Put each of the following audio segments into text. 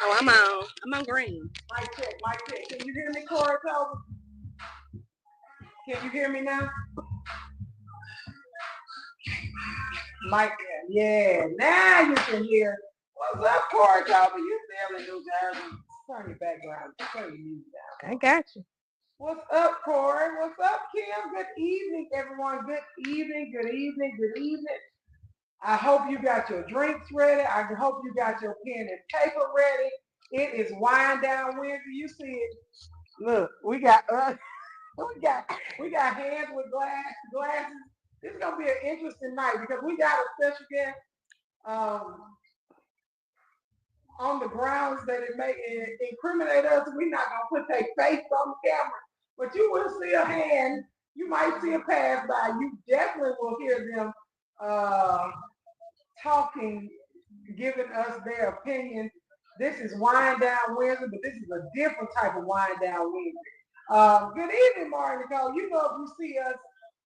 Oh, I'm on green. Mic check, mic check. Can you hear me, Corey? Can you hear me now? Mic, yeah. Now you can hear. What's up, Corey? You still in New Jersey? Turn your background. Turn your music down. I got you. What's up, Corey? What's up, Kim? Good evening, everyone. Good evening, good evening, good evening. I hope you got your drinks ready. I hope you got your pen and paper ready. It is wind down Wednesday. You see it. Look, we got hands with glasses. This is gonna be an interesting night because we got a special guest on the grounds that it may incriminate us. We're not gonna put their face on the camera, but you will see a hand. You might see a pass by. You definitely will hear them talking, giving us their opinion. This is Wind Down Wednesday, but this is a different type of Wind Down Wednesday. Good evening, Martin Nicole. You know, if you see us,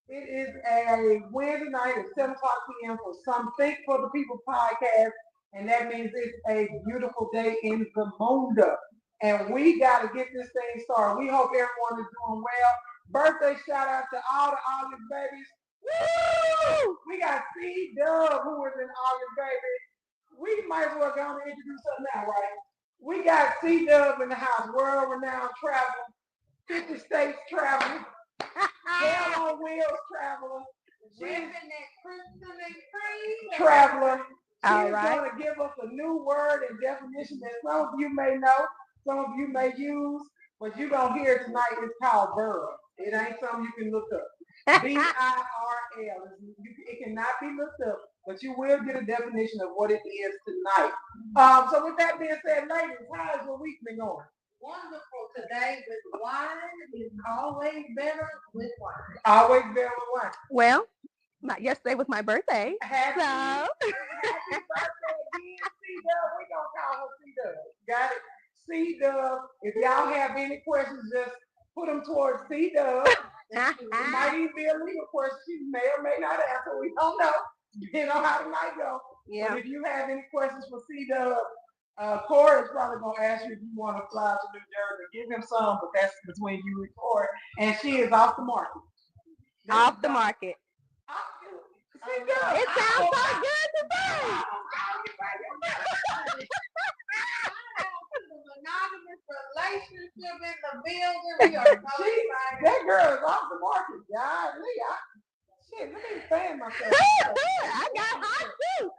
it is a Wednesday night at 7 o'clock p.m. for Some Think for the People podcast, and that means it's a beautiful day in the Munda. And we got to get this thing started. We hope everyone is doing well. Birthday shout out to all the August babies. Woo! We got C-Dub, who is an August baby. We might as well go on and introduce her now, right? We got C-Dub in the house, world-renowned traveler, 50 states traveler, hell on wheels traveler, living that crystal and cream traveler. All She's right. going to give us a new word and definition that some of you may know, some of you may use, but you're going to hear it tonight. It's called Burl. It ain't something you can look up. B-I-R-L. It cannot be looked up, but you will get a definition of what it is tonight. So with that being said, ladies, how has your week been going? wonderful today with wine is always better with wine. Always better with wine. Well, yesterday was my birthday. Happy So birthday again, C-Dub. We gonna call her C-Dub. Got it? C-Dub. If y'all have any questions, just put them towards C-Dub. It might even be a legal question. She may or may not answer. We don't know. You know how the night go. yeah. But if you have any questions for C-Dub, Corey is probably going to ask you if you want to fly to New Jersey. Give him some, but that's between you and Corey. And she is off the market. Off the market. C-Dub. It sounds so good today. Monogamous relationship in the building. We are so excited. That girl is off the market. Golly, shit, let me fan myself. I got hot too.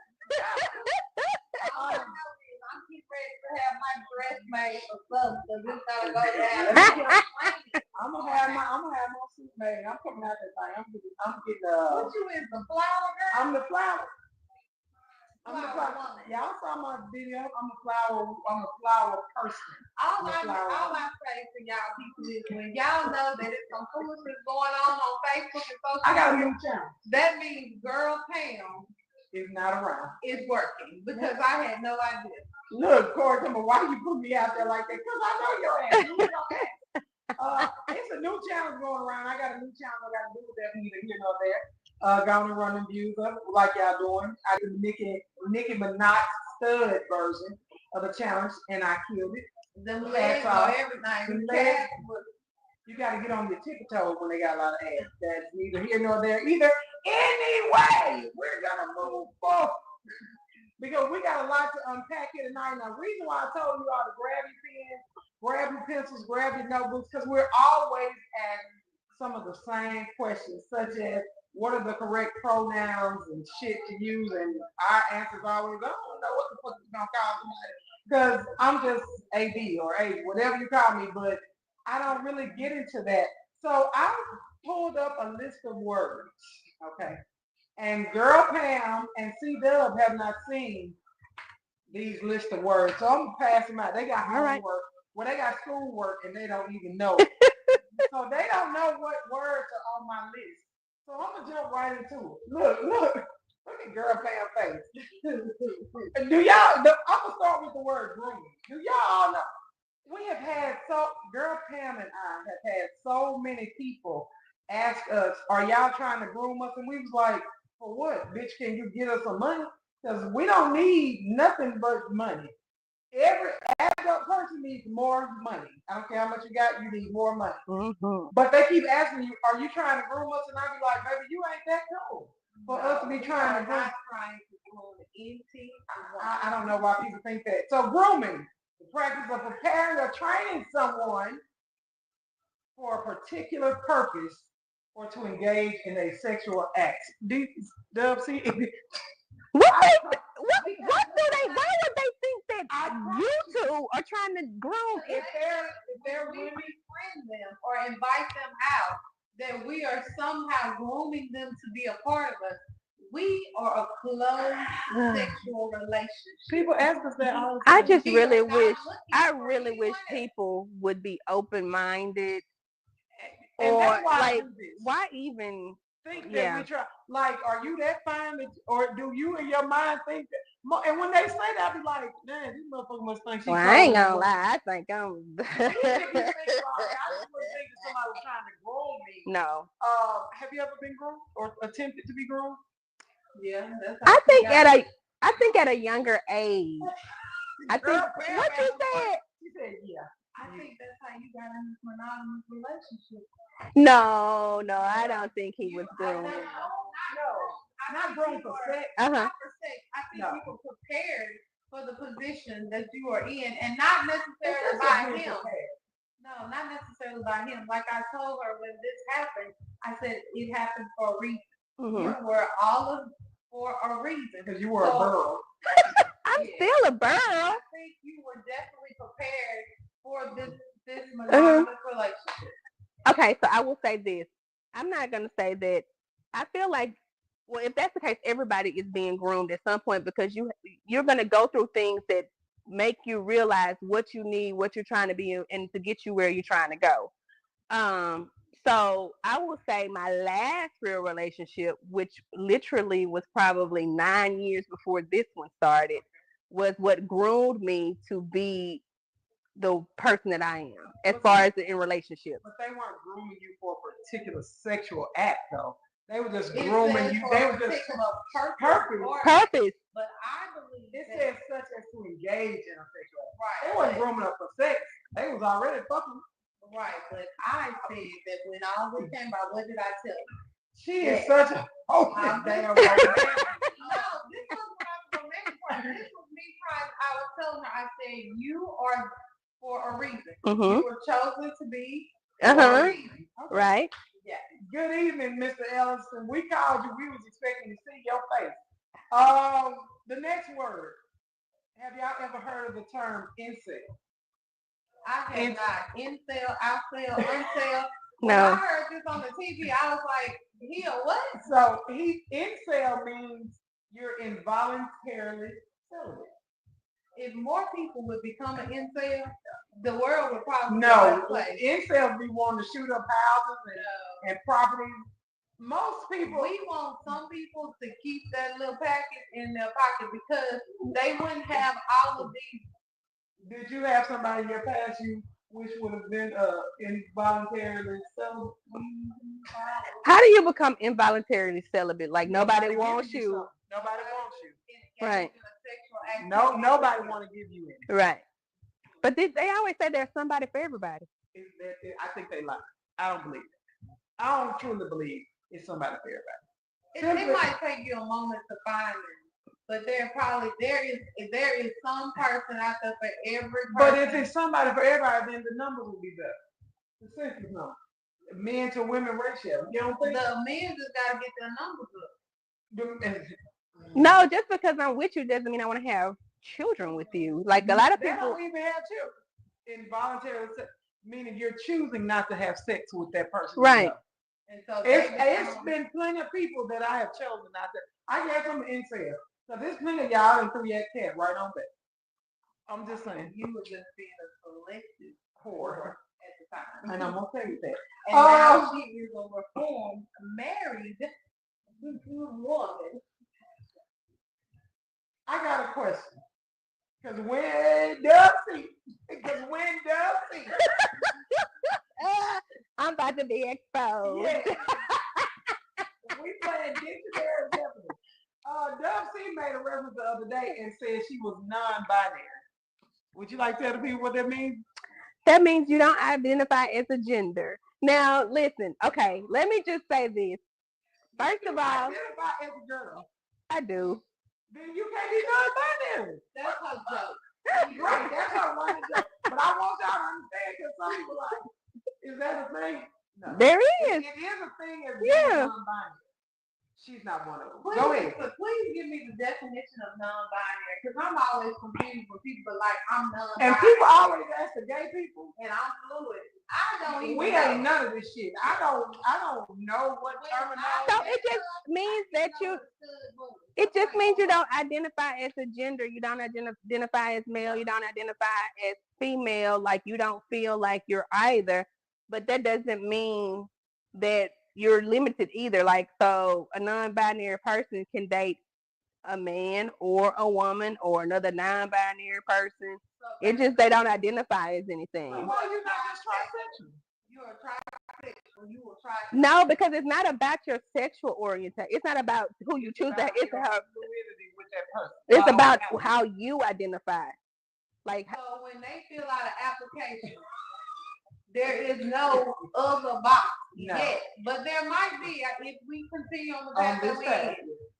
All I know is I'm getting ready to have my dress made for something, so it's gonna go down. I'm gonna have my suit made. I'm coming out that thing. I'm getting What you is, the flower girl? I'm the flower. Flower woman. Y'all saw my video. I'm a flower person. All I say to y'all people is when y'all know that it's some foolishness going on Facebook and social I got a media, new channel. that means Girl Pam It's not around. is working because I had no idea. Look, Corey, come on, why you put me out there like that? Because I know your ass. You know, it's a new challenge going around. I got a new challenge I got to do with that neither here nor there. Going and running views up like y'all doing. I did Nicki Minaj stud version of the challenge, and I killed it. The legs or everything. You got to get on your tippy toes when they got a lot of ass. That's neither here nor there either. Anyway, we're gonna move forward because we got a lot to unpack here tonight. Now, the reason why I told you all to grab your pens, grab your pencils, grab your notebooks, because we're always asking some of the same questions, such as what are the correct pronouns and shit to use, and our answers always, I don't know what the fuck you're gonna call somebody, because I'm just AB or A, whatever you call me, but I don't really get into that. So I pulled up a list of words, okay? And Girl Pam and C-Dub have not seen these list of words, so I'm gonna pass them out. They got homework, well, they got schoolwork, and they don't even know it. So they don't know what words are on my list. So I'm gonna jump right into it. Look at Girl Pam face. I'm gonna start with the word grooming. Do y'all all know? We have had Girl Pam and I have had so many people ask us, are y'all trying to groom us? And we was like, For what? Bitch, can you get us some money? Because we don't need nothing but money. Every adult person needs more money. I don't care how much you got, you need more money. Mm-hmm. But they keep asking you, are you trying to groom us? And I be like, baby, you ain't that cool. For us to be trying to groom. I don't know why people think that. So grooming, the practice of preparing or training someone for a particular purpose or to engage in a sexual act. Dub, see? Why would they think that you two are trying to groom? If they're women, friend them or invite them out, that we are somehow grooming them to be a part of us. We are a closed sexual relationship. People ask us that all the time. I just really wish people would be open-minded. And or that's why like, I do this. why even think that we try? Like, are you that fine? Or do you in your mind think that? And when they say that, I be like, man, this motherfucker must think she's. Well, I ain't gonna lie. I think I'm. Even if you think about it, I just wouldn't think that somebody was trying to groom me. No. Have you ever been groomed or attempted to be groomed? Yeah, that's. I think at a younger age. I think what you said. She said, yeah. I think that's how you got in this monogamous relationship. No, I don't think he was groomed. No, not groomed for sex. Not for sex. I think you were prepared for the position that you are in, and not necessarily by him. No, not necessarily by him. Like I told her when this happened, I said it happened for a reason. Mm-hmm. You were olive for a reason. Because you were a girl. I'm still a girl. I think you were definitely prepared for this monogamous relationship. Okay, so I will say this. I'm not going to say that. I feel like, well, if that's the case, everybody is being groomed at some point because you're going to go through things that make you realize what you need, what you're trying to be, and to get you where you're trying to go. So I will say my last real relationship, which literally was probably 9 years before this one started, was what groomed me to be the person that I am as far as in relationships. But they weren't grooming you for a particular sexual act, though. They were just grooming you. They were just purpose. But I believe it says such as to engage in a sexual act. Right. They weren't grooming up for sex. They was already fucking. Right, but I said that when all this came out, what did I tell you? She is such a damn No, this wasn't the romantic part. This was me trying. I was telling her, I said, you are for a reason. Mm-hmm. You were chosen to be for a reason. Okay. Right. Yeah. Good evening, Mr. Ellison. We called you. We was expecting to see your face. The next word. Have y'all ever heard of the term incel? I have not. Incel, outsell, unsell. No. When I heard this on the TV, I was like, what? So incel means you're involuntarily celibate. If more people would become an incel, the world would probably be a no. better place. Incels be wanting to shoot up houses and properties. Most people. We want some people to keep that little packet in their pocket because they wouldn't have all of these. Did you have somebody in your past you wish would have been involuntarily celibate? How do you become involuntarily celibate? Like nobody wants you. Nobody wants you. Right. No, nobody want to give you any. Right. But they always say there's somebody for everybody. I think they lie. I don't believe it. I don't truly believe it's somebody for everybody. It might take you a moment to find it. But there is some person out there for every person. But if it's somebody for everybody, then the numbers will be better. The census number. Men to women ratio. You don't think? The men just gotta get their numbers up. No, just because I'm with you doesn't mean I want to have children with you. Like a lot of people don't even have children. Involuntary sex, meaning you're choosing not to have sex with that person. Right. And so it's been plenty of people that I have chosen not to. I guess I'm an incel. So there's plenty of y'all in 3X cat right on that. I'm just saying. You were just being a selective whore at the time. And I'm gonna tell you that. And now she is a reformed, married woman. I got a question. Because when does he? I'm about to be exposed. Yeah. We playing dictionary Queen made a reference the other day and said she was non-binary. Would you like to tell the people what that means? That means you don't identify as a gender. Now, listen. Okay, let me just say this. First of all, identify as a girl. I do. Then you can't be non-binary. That's her joke. Right, that's her running joke. But I want y'all to understand because some people like, is that a thing? No. There is. It is a thing as Yeah. non-binary. She's not one of them. Please, Go ahead. But please give me the definition of non-binary, because I'm always confused when people are like, I'm non-binary. And people always ask the gay people, and I'm fluid. I don't even we know. ain't none of this shit. I don't know what terminology. So it just means that you. It just means you don't identify as a gender. You don't identify as male. You don't identify as female. Like you don't feel like you're either. But that doesn't mean that you're limited either. Like, so a non-binary person can date a man or a woman or another non-binary person. It's just they don't identify as anything. Why are you not just trisexual? You're a trisexual. You will try. No, because it's not about your sexual orientation. It's not about who you choose. That it's fluidity with that person. It's about how you identify. Like, so when they fill out an application, there is no other box yet, but there might be if we continue on the path that we in.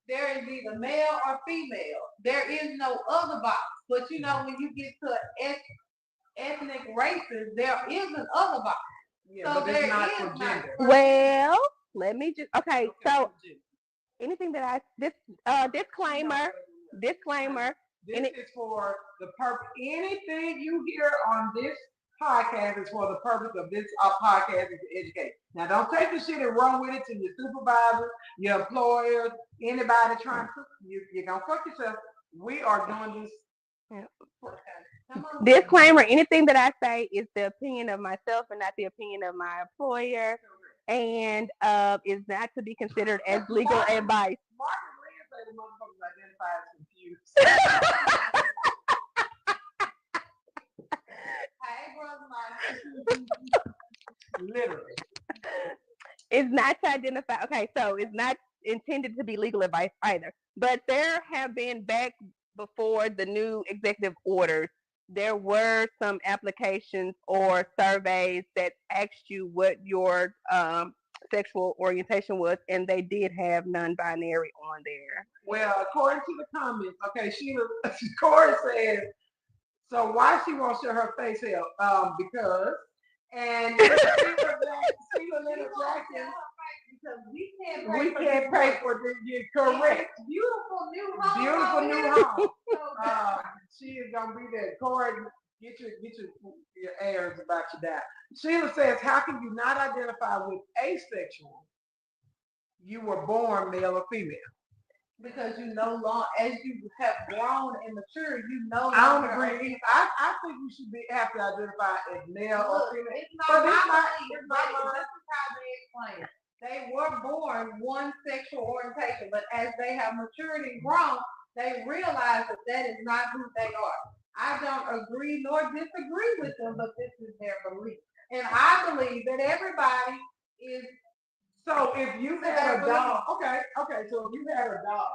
There is either male or female. There is no other box. But you know, when you get to ethnic races, there is an other box. Yeah, so but it's not for gender. Well, let me just so anything that disclaimer. This is for the purpose. Anything you hear on this podcast is for the purpose of this podcast is to educate. Now, don't take the shit and run with it to your supervisor, your employers, anybody trying to. You're gonna fuck yourself. We are doing this. Disclaimer: anything that I say is the opinion of myself and not the opinion of my employer, and is not to be considered as legal advice. Marcus Lynn said the motherfuckers identify as confused. Literally. It's not to identify. Okay, so it's not intended to be legal advice either. But there have been, back before the new executive orders, there were some applications or surveys that asked you what your sexual orientation was, and they did have non-binary on there. Well, according to the comments, okay, Corey says, so why she won't show her face here? Because, and Sheila Leonard Jackson, because we can't pay for this. You're correct. Beautiful new home. She is gonna be there. Corey, get your airs about your dad. Sheila says, how can you not identify with asexual? You were born male or female. Because you no longer, as you have grown and matured, you know. I don't agree. I think you should have to identify as male or female. It's not my belief. This is how they explain it. They were born one sexual orientation, but as they have matured and grown, they realize that is not who they are. I don't agree nor disagree with them, but this is their belief. And I believe that everybody is. So if you had a dog, okay, so if you had a dog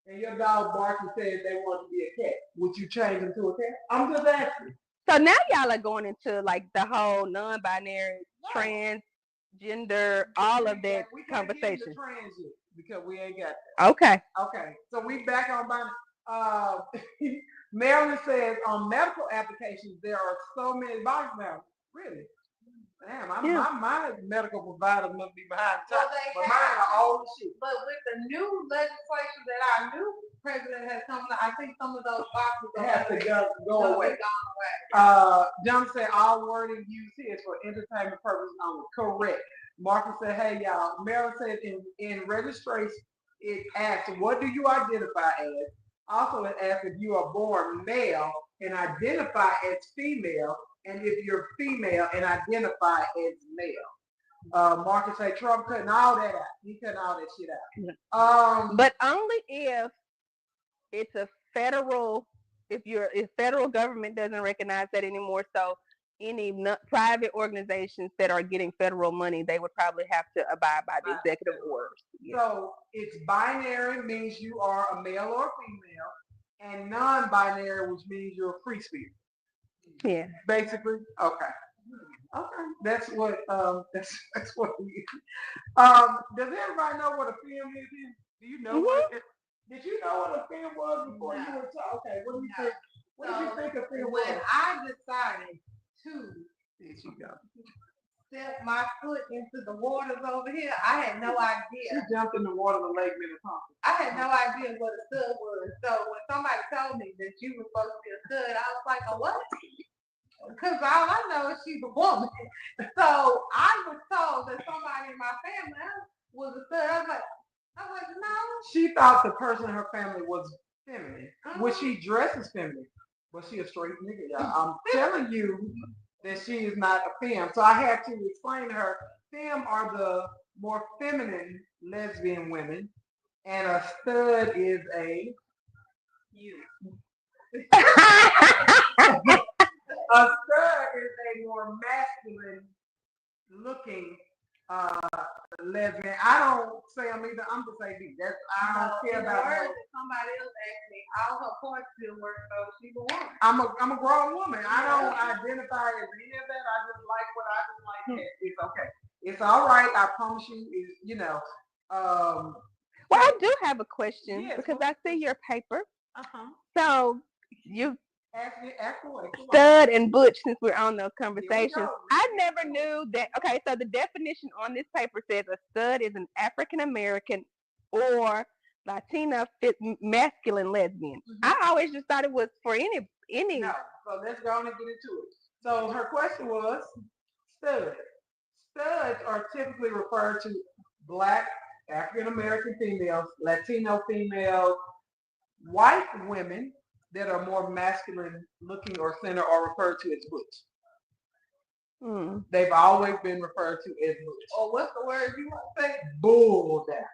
and your dog barked and said they wanted to be a cat, would you change them to a cat? I'm just asking. So now y'all are going into like the whole non-binary, transgender, all of that conversation. Trans yet because we ain't got that. Okay. So we back on binary. Marilyn says on medical applications there are so many boxes now. Really? Damn, my medical provider must be behind the top. But mine are all the shit. But with the new legislation that our new president has come to, I think some of those boxes have to go away. John said all wording used here is for entertainment purposes only. Correct. Marcus said, hey y'all. Meryl said in registration it asks what do you identify as? Also it asks if you are born male and identify as female. And if you're female and identify as male. Marcus said Trump cutting all that out. He cutting all that shit out. But only if it's a federal, if federal government doesn't recognize that anymore. So any private organizations that are getting federal money, they would probably have to abide by the executive orders. Yeah. So it's binary, means you are a male or female, and non-binary, which means you're a free spirit. Yeah. Basically, okay. Okay, that's what that's what we. Does everybody know what a film is? Do you know what? Did you know what a film was before you were taught? Okay, what do you think? What did you think a film was? When I decided to step my foot into the waters over here, I had no idea. You jumped in the water of Lake Minnetonka. I had no idea what a stud was. So when somebody told me that you were supposed to be a stud, I was like, "Oh, what?" Because all I know is she's a woman. So I was told that somebody in my family was a stud. I was like, no. She thought the person in her family was feminine, which she dresses feminine, but she a straight nigga, y'all. I'm telling you that she is not a femme. So I had to explain to her, femme are the more feminine lesbian women, and a stud is a you. A stud is a more masculine looking lesbian. I don't say I'm either. I'm just saying that's I don't care about her. Somebody else asked me, all her parts still work, so she's a woman. I'm a grown woman. I don't identify as any of that. I just like what I just like. It's okay. It's all right. I promise you. You know. Well, I do have a question because I see your paper. So you. Ask away. Stud and butch, since we're on those conversations. I never knew that. Okay, so the definition on this paper says a stud is an African American or Latina masculine lesbian. I always just thought it was for any. No, so let's go on and get into it. So her question was stud. Studs are typically referred to Black, African American females, Latino females, white women that are more masculine looking or center are referred to as butch. They've always been referred to as butch. Or what's the word you want to say? Bull dagger.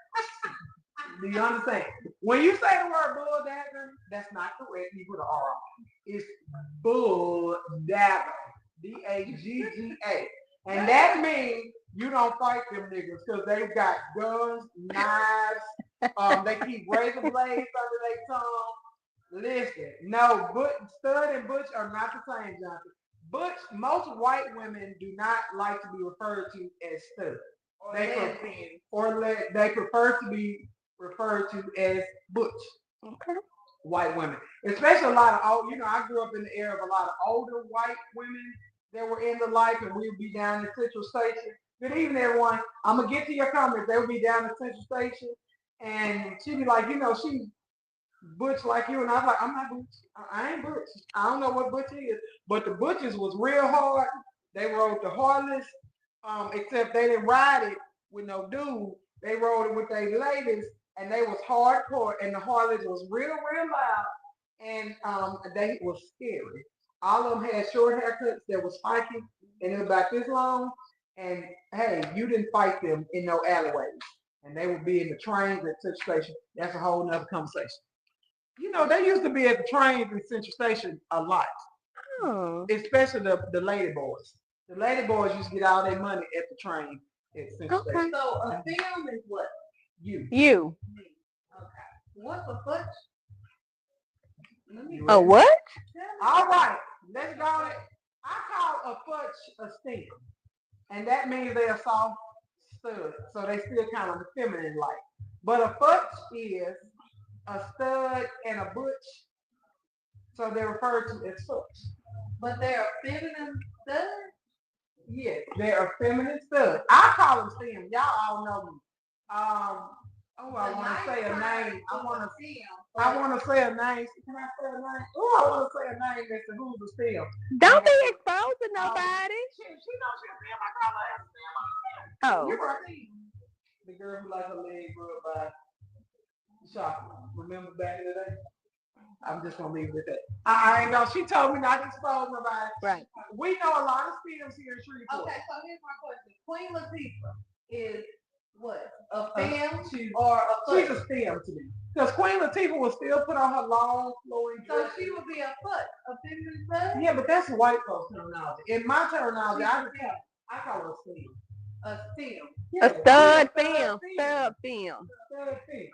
Do you understand? When you say the word bull dagger, that's not correct. You put an R on it. It's bull dagger. D-A-G-G-A. And that means you don't fight them niggas because they've got guns, knives, they keep razor blades under their tongue. Listen, no, stud and butch are not the same, Jonathan. Butch, most white women do not like to be referred to as stud. They prefer to be referred to as butch. Okay. White women, especially a lot of old. You know, I grew up in the era of a lot of older white women that were in the life, and we would be down in Central Station. Good evening, everyone. I'm gonna get to your comments. They would be down in Central Station, and she'd be like, you know, she. Butch like you, and I was like, I'm not butch. I ain't butch. I don't know what butch is, but the butches was real hard. They rode the hardest, except they didn't ride it with no dude. They rode it with their ladies, and they was hardcore, and the harlots was real loud, and they was scary. All of them had short haircuts that was spiky, and it was about this long, and hey, you didn't fight them in no alleyways, and they would be in the trains at Central Station. That's a whole nother conversation. You know, they used to be at the trains in Central Station a lot. Especially the lady boys. The lady boys used to get all their money at the train at Central Station. So a film is what? You. Okay. What's a butch? A what? All right. Let's go. I call a butch a stem. And that means they are soft stud. So they still kind of feminine like. But a butch is a stud and a butch, so they're referred to as butch. But they're a feminine stud? Yes, they're a feminine stud. I call them STEM. Y'all all know me. I want to say a name. I want to say a name. Can I say a name? Oh, I want to say a name that's the who's a STEM. Don't be exposed to nobody. She knows she's a STEM. I call her a STEM. Oh. You're right. The girl who like her leg grew by chocolate. Remember back in the day? I'm just gonna leave it at that. I ain't know. She told me not to expose nobody. Right. We know a lot of STEMs here in Shreveport. Okay, so here's my question. Queen Latifah is What? A film She's or a she's foot? a stem to me. Because Queen Latifah will still put on her long flowing So dress. she would be a foot, a feminine foot? Yeah, but that's white folks terminology. In my terminology, She's I call her a stem. a stem. Yeah, A stud she's film. stem. Stud film. Stud stem.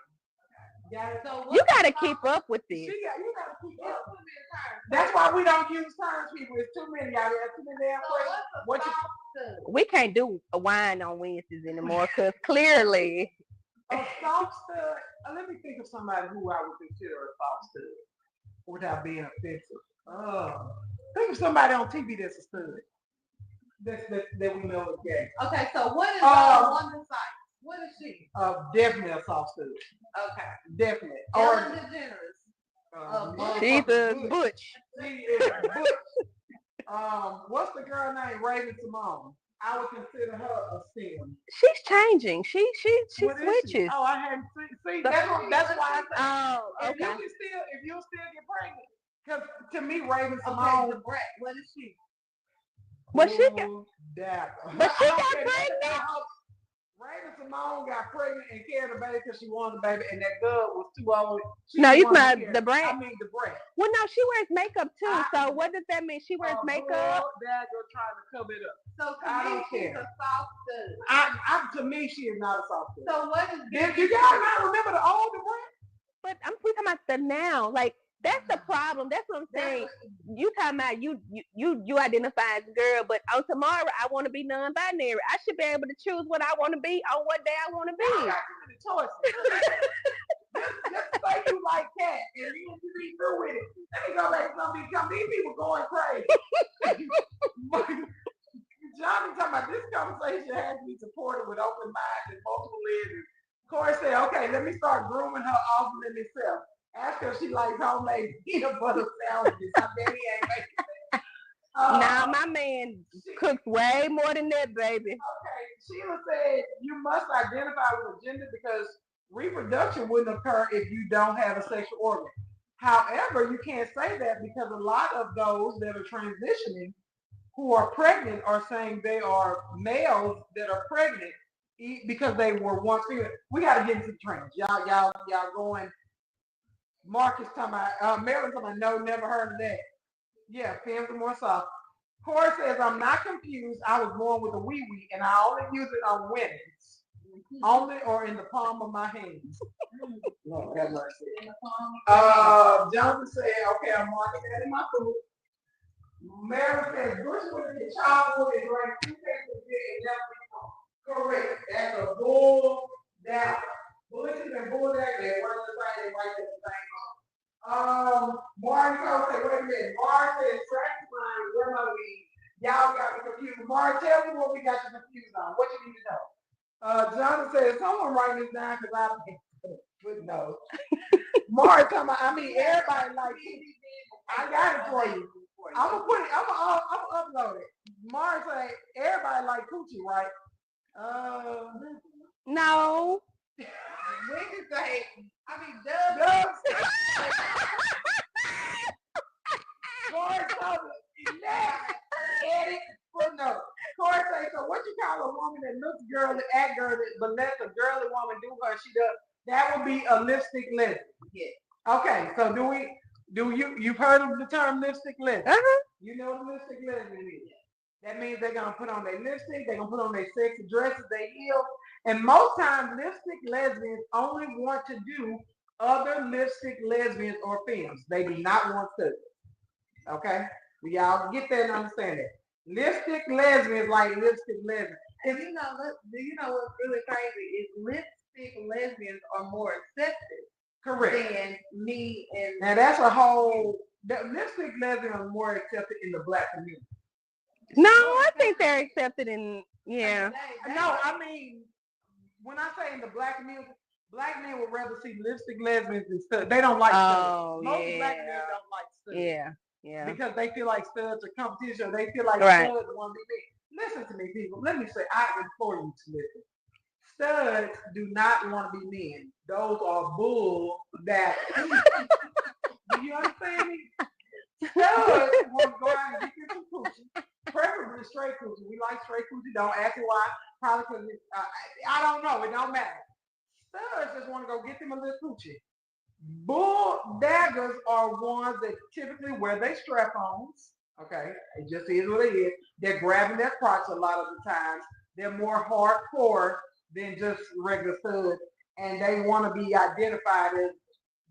Got it? So You what gotta about- keep up with You this. gotta keep It's up. too many terms. That's why we don't use terms, people. It's too many out there. Too many damn So questions. what's a What you- soft stud? We can't do a wine on Wednesdays anymore because clearly A soft stud. Let me think of somebody who I would consider a soft stud without being offensive. Think of somebody on TV that's a stud. That we know is gay. Okay, so what is Wonder Sykes? What is she? Definitely a soft stud. Okay. Definitely. Ellen DeGeneres. she's a Butch. butch. She is Butch. What's the girl named Raven Simone? I would consider her a stem. She's changing. She What is she? switches. Oh, I hadn't seen. That's why I said. Oh, If you okay. still get pregnant, because to me, Raven Okay, Simone. the Brett. What is she? But she got, But she got pregnant. Raven Simone got pregnant and carried a baby because she wanted a baby, and that girl was too old. No, you not the I brand. mean the brand. Well, no, she wears makeup too. So what does that mean? She wears makeup. That girl trying to cover it up. So to I me, don't she's care. a soft stud. To me, she is not a soft stud. So what is You y'all not remember the older brand? But we talking about the now. Like that's the problem. That's what I'm saying. You talking about you identify as a girl, but on tomorrow I want to be non-binary. I should be able to choose what I want to be on what day I want to be. I got too many choices. Just say you like cat and you be through with it. Let me go back to some these people going crazy. Johnny talking about this conversation has to be supported with open minds and multiple lenses. Corey said, okay, let me start grooming her offering itself. Ask her if she likes homemade peanut butter sandwiches. I bet he ain't making that. Now my man cooks way more than that, baby. Okay, Sheila said you must identify with a gender because reproduction wouldn't occur if you don't have a sexual organ. However, you can't say that because a lot of those that are transitioning who are pregnant are saying they are males that are pregnant because they were once female. We got to get into the trends. Y'all going. Marcus talking about, Maryland's talking about, no, never heard of that. Yeah, femmes are more soft. Corey says, I'm not confused. I was born with a wee-wee and I only use it on women's. Only or in the palm of my hands. Lord have mercy. Jonathan said, okay, I'm marking that in my food. Mary says, Bush with the child is like 2 days a day and never become. Correct. That's a bull down. Bushes and bull down, they one of the side, they right at the same time. Martin said, wait a minute. Martin said, traffic line, where am I leaving? Y'all got me confused. Martin, tell me what we got you confused on. What you need to know? Jonathan said, someone write this down because I don't know. Martin talking about, I mean, everybody like I got it for you. I'm gonna put it. I'm gonna upload it. Mars say everybody like coochie, right? No. Wendy say, I mean, Dubs. Corey told me, edit, footnote. Corey say, so what you call a woman that looks girly, act girly, but lets a girly woman do her she does? That would be a lipstick lesbian. Yeah. Okay, so you've heard of the term lipstick lesbian? Uh-huh. You know what a lipstick lesbian is? That means they're gonna put on their lipstick, they're gonna put on their sexy dresses, their heels, and most times lipstick lesbians only want to do other lipstick lesbians or films. They do not want to. Okay? Y'all get that and understand that. Lipstick lesbians like lipstick lesbians. And do you know what's really crazy is lipstick lesbians are more accepted. Correct. Than me and now that's a whole lipstick lesbians are more accepted in the black community. No, I think they're accepted in No, I mean when I say in the black community, black men would rather see lipstick lesbians than studs. They don't like studs. Most black men don't like studs. Yeah. Because they feel like studs are competition. They feel like right. Studs want to be big. Listen to me, people. Let me say, I implore you to listen. Studs do not want to be men. Those are bull that. Do you understand me? Studs want to go out and get you some coochie. Preferably straight coochie. We like straight coochie. Don't ask me why. Probably because I don't know. It don't matter. Studs just want to go get them a little coochie. Bull daggers are ones that typically wear their strap-ons. Okay, it just is what it is. They're grabbing their crotch a lot of the times. They're more hardcore than just regular studs, and they want to be identified as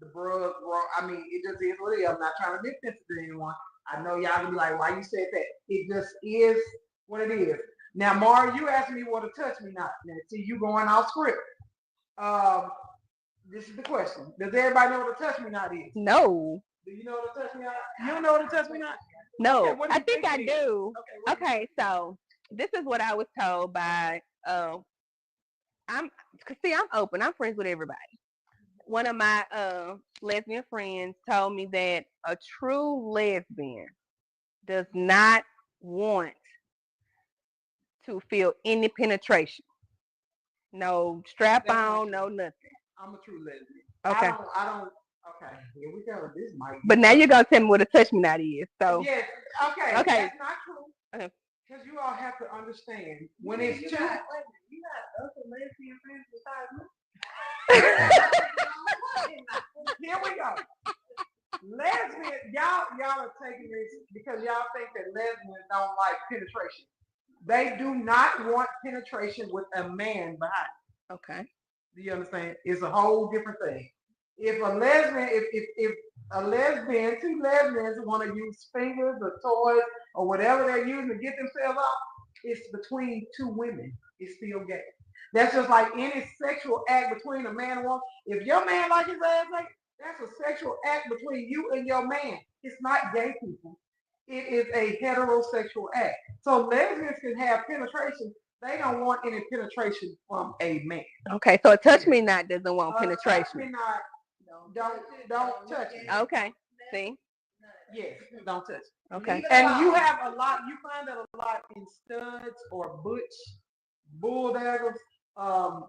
the bro. I mean, it just is what it is. I'm not trying to be offensive to anyone. I know y'all gonna be like, why you said that? It just is what it is. Now, Mara, you asked me what a touch me not. Now, see, you going off script. This is the question. Does everybody know what a touch me not is? No. Do you know what a touch me not? You don't know what a touch me not? No. Okay, I think I do. Okay, so this is what I was told by I'm open. I'm friends with everybody. One of my lesbian friends told me that a true lesbian does not want to feel any penetration. No strap on, no nothing. I'm a true lesbian. Okay. I don't. Okay, here we go. This might. But now you're gonna tell me what a touch me not is. So. Yes. Okay. Okay. That's not true. Okay. Because you all have to understand when it's two. You got other lesbian friends besides me. Here we go. Lesbian, y'all are taking this because y'all think that lesbians don't like penetration. They do not want penetration with a man behind. Okay. Do you understand? It's a whole different thing. If a lesbian, if a lesbian, two lesbians want to use fingers or toys or whatever they're using to get themselves off, it's between two women. It's still gay. That's just like any sexual act between a man and woman. If your man like his ass like, that's a sexual act between you and your man. It's not gay people. It is a heterosexual act. So lesbians can have penetration. They don't want any penetration from a man. Okay, so a touch me not doesn't want penetration. Touch me not. Don't touch it. Okay. See? Yes, don't touch it. Okay. And you have a lot, you find that a lot in studs or butch bull daggers.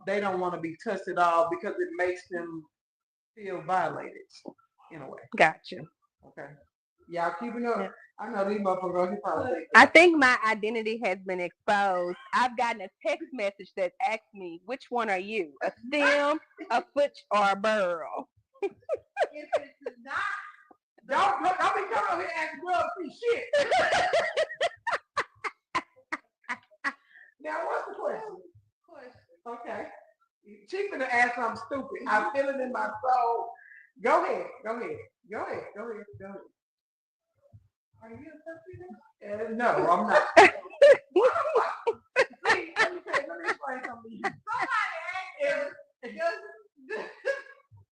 They don't want to be touched at all because it makes them feel violated in a way. Gotcha. Okay. Y'all keeping up? Yeah. I know these motherfuckers probably. I think my identity has been exposed. I've gotten a text message that asks me, which one are you? A stem, a butch, or a burl? If it's not, don't be coming over here asking girls to see shit. Now, what's the question? Okay. She's gonna ask something stupid. I feel it in my soul. Go ahead. Are you a pussy? No, I'm not. See, let me explain something to you. Somebody asked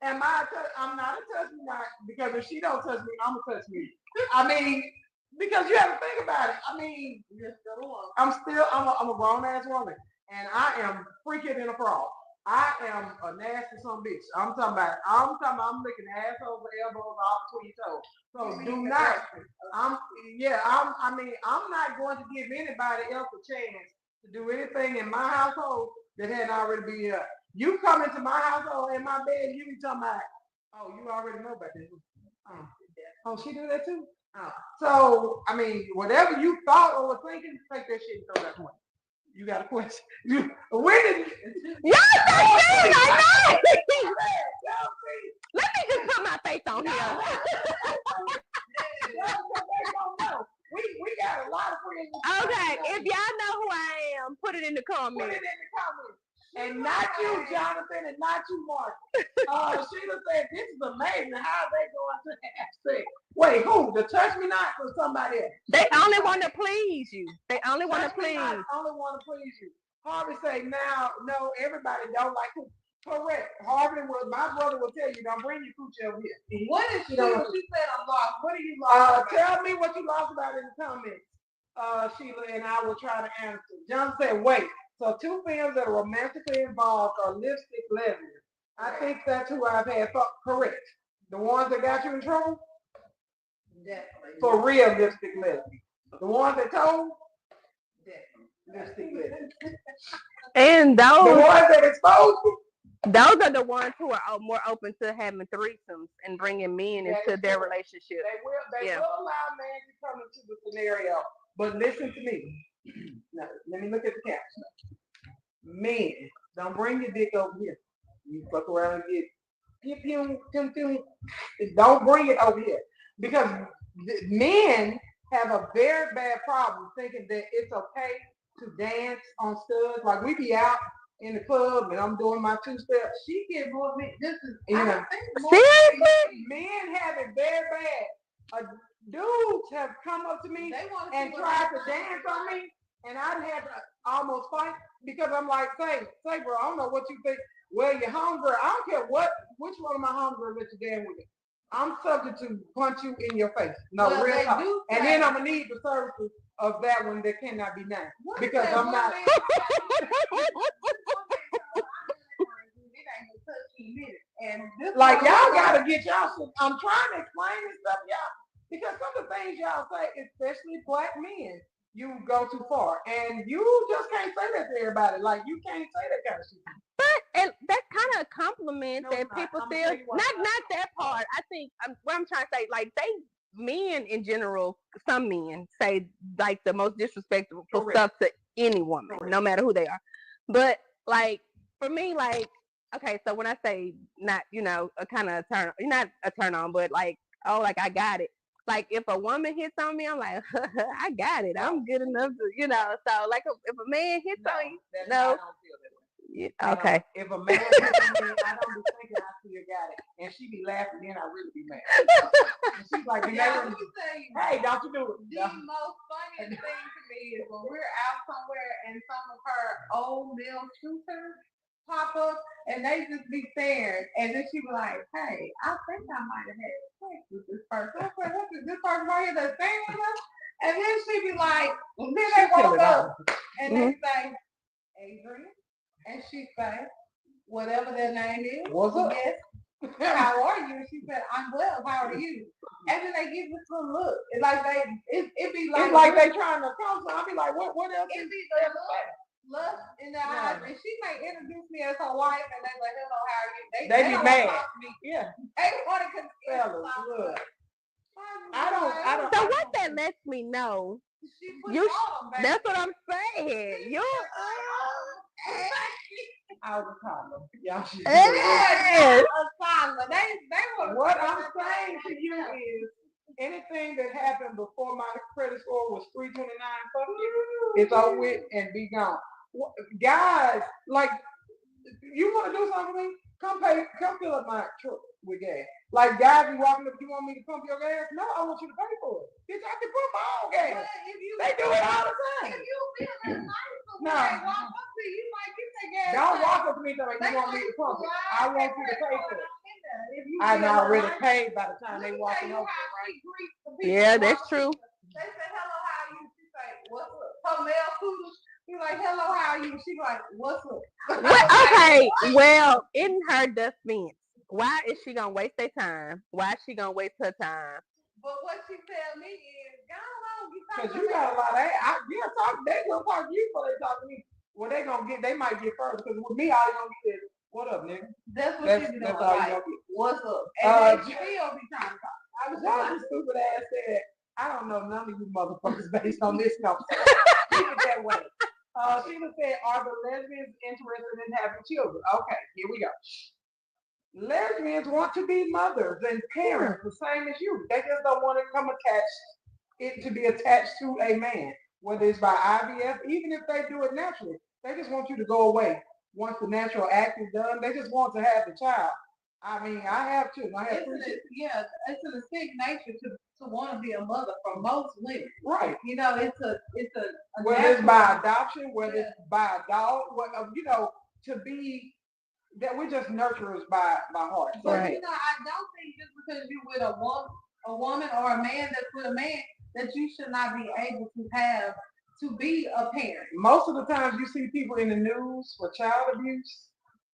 am I I'm not a touch me not, because if she don't touch me, I'm gonna touch me. I mean, because you have to think about it. I mean, I'm a grown ass woman, and I am freakier than a frog. I am a nasty son bitch. I'm talking about I'm licking assholes and elbows off between your toes. So do not. I'm not going to give anybody else a chance to do anything in my household that hadn't already been done. You come into my household in my bed, you be talking about, oh, you already know about this. Oh, she do that too? Oh. So, I mean, whatever you thought or were thinking, take that shit and throw that one. You got a question? When did you? Yes, I know. Let me just put my face on here. We got a lot of friends. Okay, if y'all know who I am, put it in the comments. And not you, Jonathan, and not you, Mark. Sheila said, this is amazing. How are they going to have sex? Wait, who? The touch me not or somebody else? They only want to please you. They only want to please. Only want to please you. Harvey say, now, no, everybody don't like who. Correct. Harvey my brother will tell you, don't bring your coochie over here. What is she? She said I'm lost. What are you lost? Tell me what you lost about in the comments, Sheila, and I will try to answer. John said, wait. So two films that are romantically involved are lipstick lesbians. I think that's who I've had. Correct. The ones that got you in trouble? Definitely. For real lipstick lesbians. The ones that told? Definitely. Lipstick lesbians. And the ones that exposed you? Those are the ones who are more open to having threesomes and bringing men into their relationship. They will allow men to come into the scenario. But listen to me. Now, let me look at the caption. Men, don't bring your dick over here. You fuck around and get don't bring it over here because men have a very bad problem thinking that it's okay to dance on studs. Like we be out in the club and I'm doing my 2-step. She get more. This is seriously. Men have it very bad. Dudes have come up to me and tried to dance on me, and I'd have to almost fight because I'm like, say, bro, I don't know what you think. Well, you're hungry. I don't care which one of my homegirls that you dance with me. I'm subject to punch you in your face. No, well, real talk. And then I'm gonna need the services of that one that cannot be named because I'm not. And like y'all gotta get y'all. I'm trying to explain this stuff, y'all, because some of the things y'all say, especially black men, you go too far, and you just can't say that to everybody. Like you can't say that kind of shit. But and that's kind of a compliment that people still not that part. I think what I'm trying to say, like men in general, some men say like the most disrespectful stuff to any woman, no matter who they are. But like for me, like okay, so when I say not, a kind of not a turn on, but like like I got it. Like if a woman hits on me, I'm like, I got it. I'm good enough to, So like if a man hits on you, no. Yeah, okay. If a man hits on me, I don't be thinking I still got it, and she be laughing, then I really be mad. And she's like, hey, don't you do it? The most funniest thing to me is when we're out somewhere and some of her old male shooters pop up and they just be staring, and then she be like, hey, I think I might have had sex with this person. What's this person right here that's staying with us? And then she be like, and then they walk up and they say, Adrian, and she say, whatever their name is, yes. How are you? She said, I'm well. How are you? And then they give this little look. It's like it be like it's like they trying to come. So I be like, what else? It be the lust in their eyes, and she may introduce me as her wife, and they like, hello, how are you? They be mad. Yeah. They want to confess. Look. I don't. So what that lets me know. That's what I'm saying. I was a toddler. Y'all should a toddler. They were. What I'm saying to you is anything that happened before my credit score was 329, fuck you. It's over with and be gone. Guys, like, you want to do something for me? Come fill up my truck with gas. Like guys be walking up, you want me to pump your gas? No, I want you to pay for it. Bitch, I can pump my own gas. They do it all the time. If you feel nice, no. They walk up to you like you say gas. Don't walk up to me like you want me to pump it. I want you to pay for it. I've already paid by the time they walking over. Yeah, that's true. They say hello, how are you? She say, what's up? Her male students. She's like, hello, how are you? She's like, what's up? Okay, well, in her defense, why is she gonna waste their time? Why is she gonna waste her time? But what she tell me is, go on, because you got a lot of they gonna talk to you before they talk to me. Well, they might get first because with me, all you gonna get is, what up, nigga? That's what she doing. That's all you gonna get. What's up? And they still be trying to talk. I was just stupid ass said, I don't know none of you motherfuckers based on this conversation. Keep it that way. Sheila said, are the lesbians interested in having children? Okay, here we go. Lesbians want to be mothers and parents, the same as you. They just don't want to be attached to a man, whether it's by IVF, even if they do it naturally. They just want you to go away. Once the natural act is done, they just want to have the child. I mean, I have two. I have three. It's an instinct nature to want to be a mother for most women. Right. It's a whether it's by adoption, whether it's by a dog, to be that we're just nurturers by heart. But right. I don't think just because you're with a woman or a man that's with a man that you should not be able to be a parent. Most of the times you see people in the news for child abuse,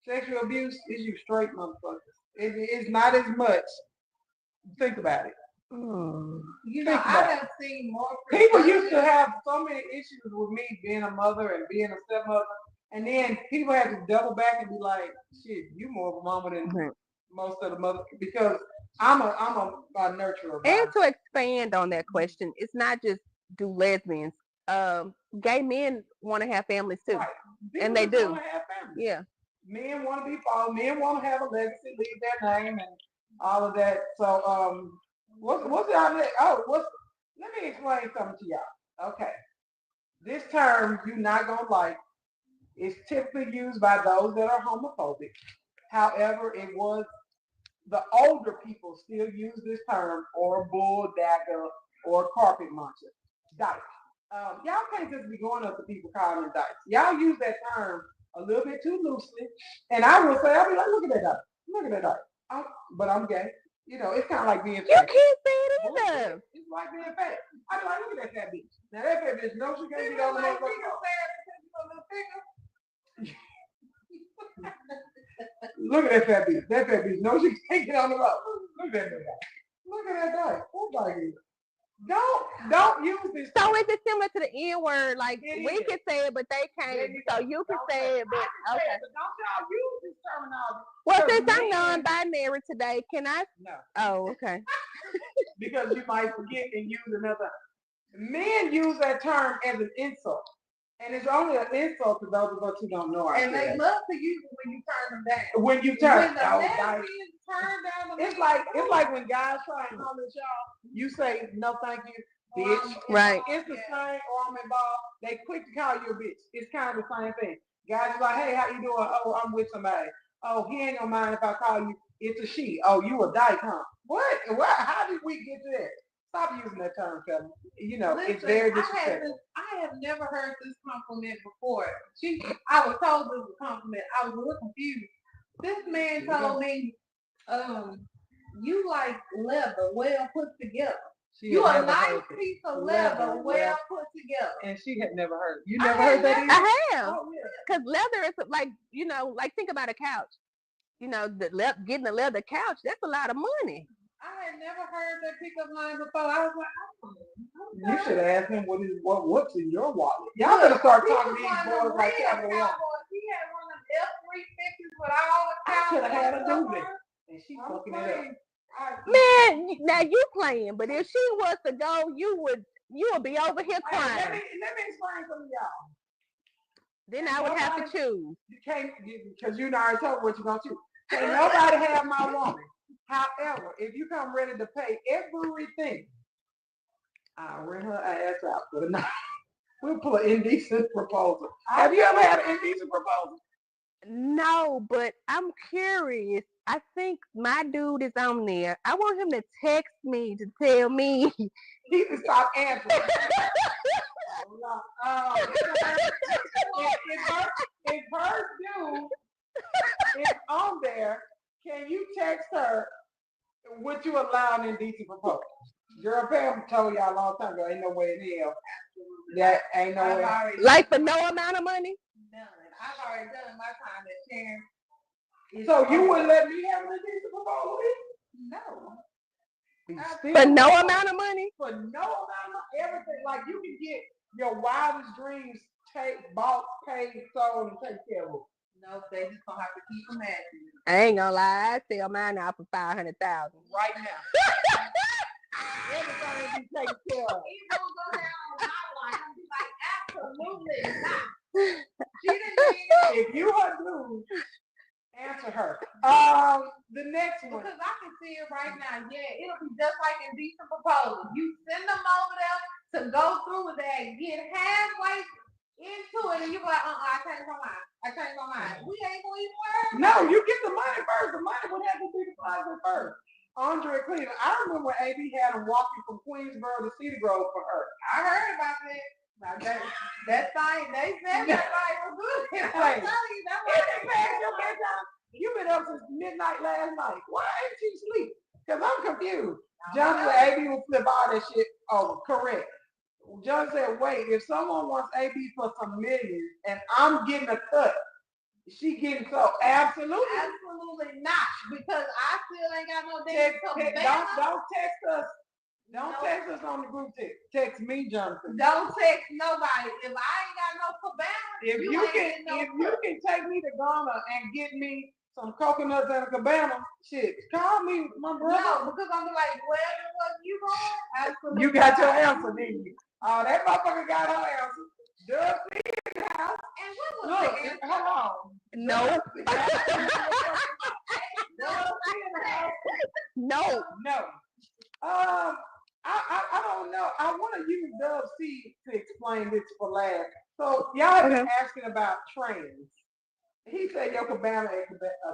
sexual abuse, is you straight motherfuckers. It's not as much. Think about it. I have seen more. People used to have so many issues with me being a mother and being a stepmother, and then people had to double back and be like, "Shit, you more of a mama than most of the mothers," because I'm a nurturer. And to expand on that question, it's not just do lesbians. gay men want to have families too, Right. and they do. Want to have families. Yeah. Men want to be followed. Men want to have a legacy, leave their name, and all of that. So, what's y'all? Let me explain something to y'all. Okay, this term you're not gonna like is typically used by those that are homophobic. However, it was the older people still use this term, or bull dagger, or carpet muncher, dyke. Y'all can't just be going up to people calling them dykes. Y'all use that term a little bit too loosely, and I will say, I'll be like, look at that dyke, look at that dyke. But I'm gay. You know, it's kind of like being fat. You can't say it either. It's like being fat. I be like, look at that fat bitch. Now that fat bitch knows she can't get on the Look at that fat bitch. That fat bitch knows she can't get on the road. Look at that guy. Look at that guy. What like it? Don't use this. So is it similar to the N word? Like It we is. can say it, but they can't. So you can say it, but okay. But don't y'all use this terminology. Well, since I'm non-binary today, can I? No. Oh, okay. Because you might forget and use another. Men use that term as an insult. And it's only an insult to those of us who don't know And they love to use it when you turn them down. When you turn, when the lesbians turn down the it's like when guys try and holler at y'all, you say no thank you, bitch. Right. It's the same, or I'm involved. They quick to call you a bitch. It's kind of the same thing. Guys are like, hey, how you doing? Oh, I'm with somebody. Oh, he ain't gonna mind if I call you. It's a she. Oh, you a dyke, huh? What? How did we get to that? Stop using that term, fella. You know, listen, it's very disrespectful. I have never heard this compliment before. I was told this was a compliment. I was a little confused. This man told me, you like leather well put together. You a nice piece of leather well put together. And she had never heard. You never heard that either? I have. Oh, yeah. Because leather is like, like think about a couch. Getting a leather couch, that's a lot of money. I had never heard that pickup line before. I was like, you should ask him what's in your wallet. Y'all better start talking to these boys like that. He had one of them F350s with all the I should have had a doobie. And she fucking it up. Man, now you playing, but if she was to go, you would be over here crying. Let me explain something to y'all. Then I would have to choose. You can't, because you already told what you're going to choose. Can't nobody have my woman. However, if you come ready to pay everything, I'll rent her ass out for the night. We'll pull an indecent proposal. Have you ever had an indecent proposal? No, but I'm curious. I think my dude is on there. I want him to text me to tell me. He needs to stop answering. If her dude is on there, can you text her, would you allow an indecent proposal? Girl, Pam told y'all a long time ago, ain't no way in hell. That ain't no way. Like for no amount of money? None. I've already done my time at Sharon. So you wouldn't let me have an indecent proposal? No. For no amount of money? For no amount of everything. Like you can get your wildest dreams bought, paid, sold, and taken care of. No, they just gonna have to keep them at you. I ain't gonna lie, I sell mine out for $500,000 right now. Everything will be taken care of. He's gonna go down on my line and be like, absolutely not. She didn't. If you her dude, answer her. The next one. Because I can see it right now. Yeah, it'll be just like indecent proposal. You send them over there to go through with that, get halfway into it, and you be like, I changed my mind. We ain't gonna even worry. No, you get the money first. The money would have to be deposited first. Andre Cleveland. I remember when AB had him walking from Queensboro to Cedar Grove for her. I heard about that. That thing, they said that thing was good. I'm telling you, that's why you've been up since midnight last night. Why ain't you sleep? Because I'm confused. John said AB will flip all that shit over. Correct. John said, wait, if someone wants AB for some millions and I'm getting a cut, she getting so absolutely not, because I still ain't got no damn don't text us. Don't text us on the group text. Text me, Jonathan. Don't text nobody. If I ain't got no cabana, if you can take me to Ghana and get me some coconuts and a cabana, shit, call me, my brother. No, because I'm like, where was you going? Absolutely. You got your answer, didn't you? Oh, that motherfucker got her answer. Dub C in the house. And what was the answer? Hold on. No. Dub C in the house. No. No. I don't know. I want to use Dub C to explain this for last. So y'all have been asking about trans. He said Yokohama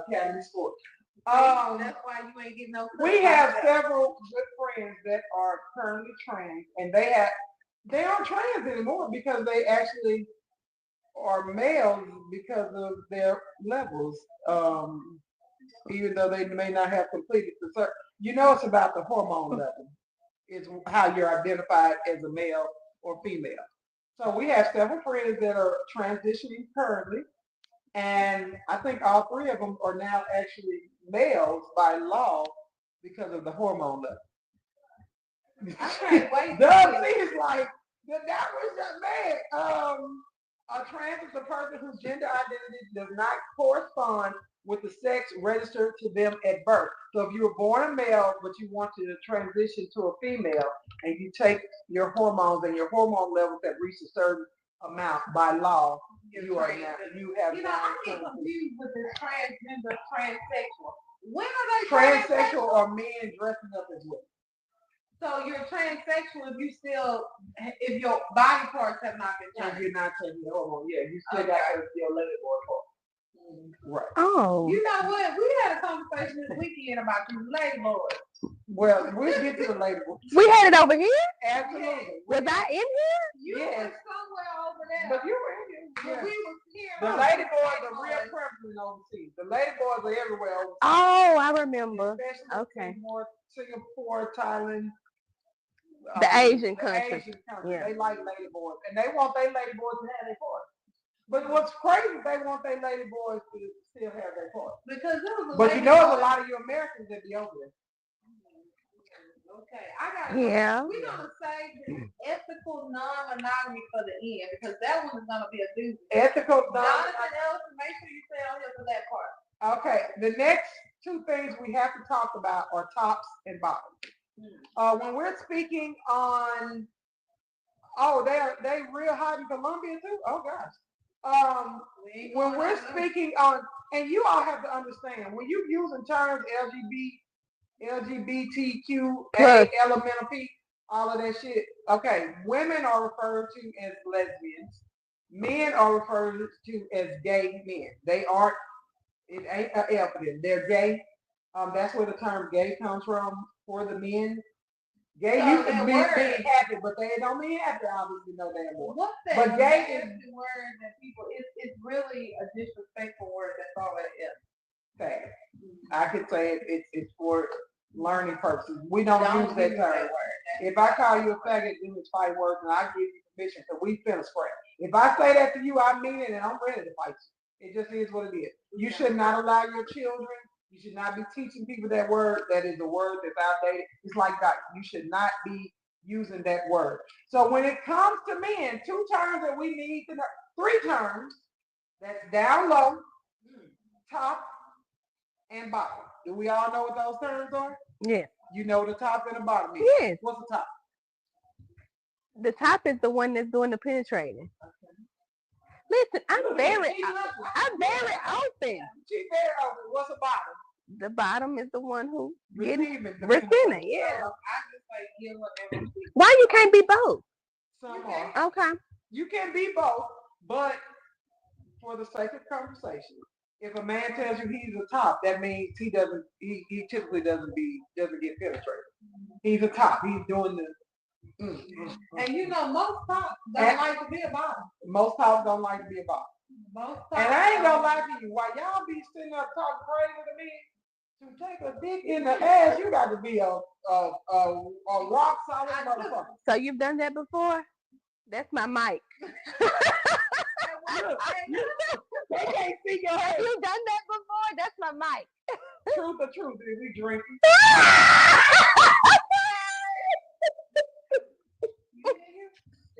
Academy Sports. That's why you ain't getting no. We have several good friends that are currently trans, and they aren't trans anymore because they actually are males because of their levels. Even though they may not have completed the certain, it's about the hormone level. It's how you're identified as a male or female. So we have several friends that are transitioning currently, and I think all three of them are now actually males by law because of the hormone level. I can't wait. Doug C is like, that was a man. A trans is a person whose gender identity does not correspond with the sex registered to them at birth. So if you were born a male, but you want to transition to a female, and you take your hormones and your hormone levels have reached a certain amount by law, you are now, you have. I get confused with this transgender, transsexual. When are they transsexual? Or men dressing up as women? So you're transsexual if your body parts have not been changed. You're not taking the hormone. Yeah, you still got your lady boy part. Right. Oh. You know what? We had a conversation this weekend about these lady boys. Well, we'll get to the lady boys. We had it over here? Absolutely. Was I in here? You were somewhere over there. But you were in here. Yeah. We were here. The lady boys are real prevalent overseas. The lady boys are everywhere overseas. Oh, I remember. Especially Singapore, Thailand. The Asian countries. Yeah. They like lady boys. And they want their lady boys to have their party. But what's crazy, they want their lady boys to still have their party. Because there's a lot of you Americans that be over there. Okay, I got. Yeah. We're gonna say ethical non-monogamy for the end because that one is gonna be a doozy. Ethical non-monogamy. Jonathan Ellison, make sure you stay on here for that part. Okay, the next two things we have to talk about are tops and bottoms. When we're speaking on, they real hot in Colombia too. Oh gosh. When we're speaking on, and you all have to understand when you're using terms LGBTQ, elemental P, all of that shit. Okay, women are referred to as lesbians. Men are referred to as gay men. They aren't. It ain't an L for them. They're gay. That's where the term gay comes from for the men. Gay used to mean happy, but they don't mean happy, obviously, no damn more. What's that? But gay is the word that people, it's really a disrespectful word. That's all it is. Fact. I could say it's for learning purposes. We don't use that term. If I call you a faggot, then it's fight words, and I give you permission because we finna scrap. If I say that to you, I mean it, and I'm ready to fight you. It just is what it is. You should not allow your children. You should not be teaching people that word. That is a word that's outdated. It's like that. You should not be using that word. So when it comes to men, two terms that we need to know, three terms, that's down low, top, and bottom. Do we all know what those terms are? Yes. You know the top and the bottom is. Yes. What's the top? The top is the one that's doing the penetrating. Okay. Listen, I'm very open. She's very open. What's the bottom? The bottom is the one who receiving. Yeah. I just like give whatever. Why you can't be both? Some are. Okay. You can be both, but for the sake of conversation, if a man tells you he's a top, that means he typically doesn't get penetrated. He's a top. He's doing the. And most tops don't like to be a bottom. Most tops don't like to be a bottom. Most tops. And I ain't gonna lie to you. While y'all be sitting up talking crazy to me, to take a dick in the ass, you got to be a rock solid motherfucker. So you've done that before? That's my mic. They can't see your head. You've done that before? That's my mic. Truth or truth, is we drinking?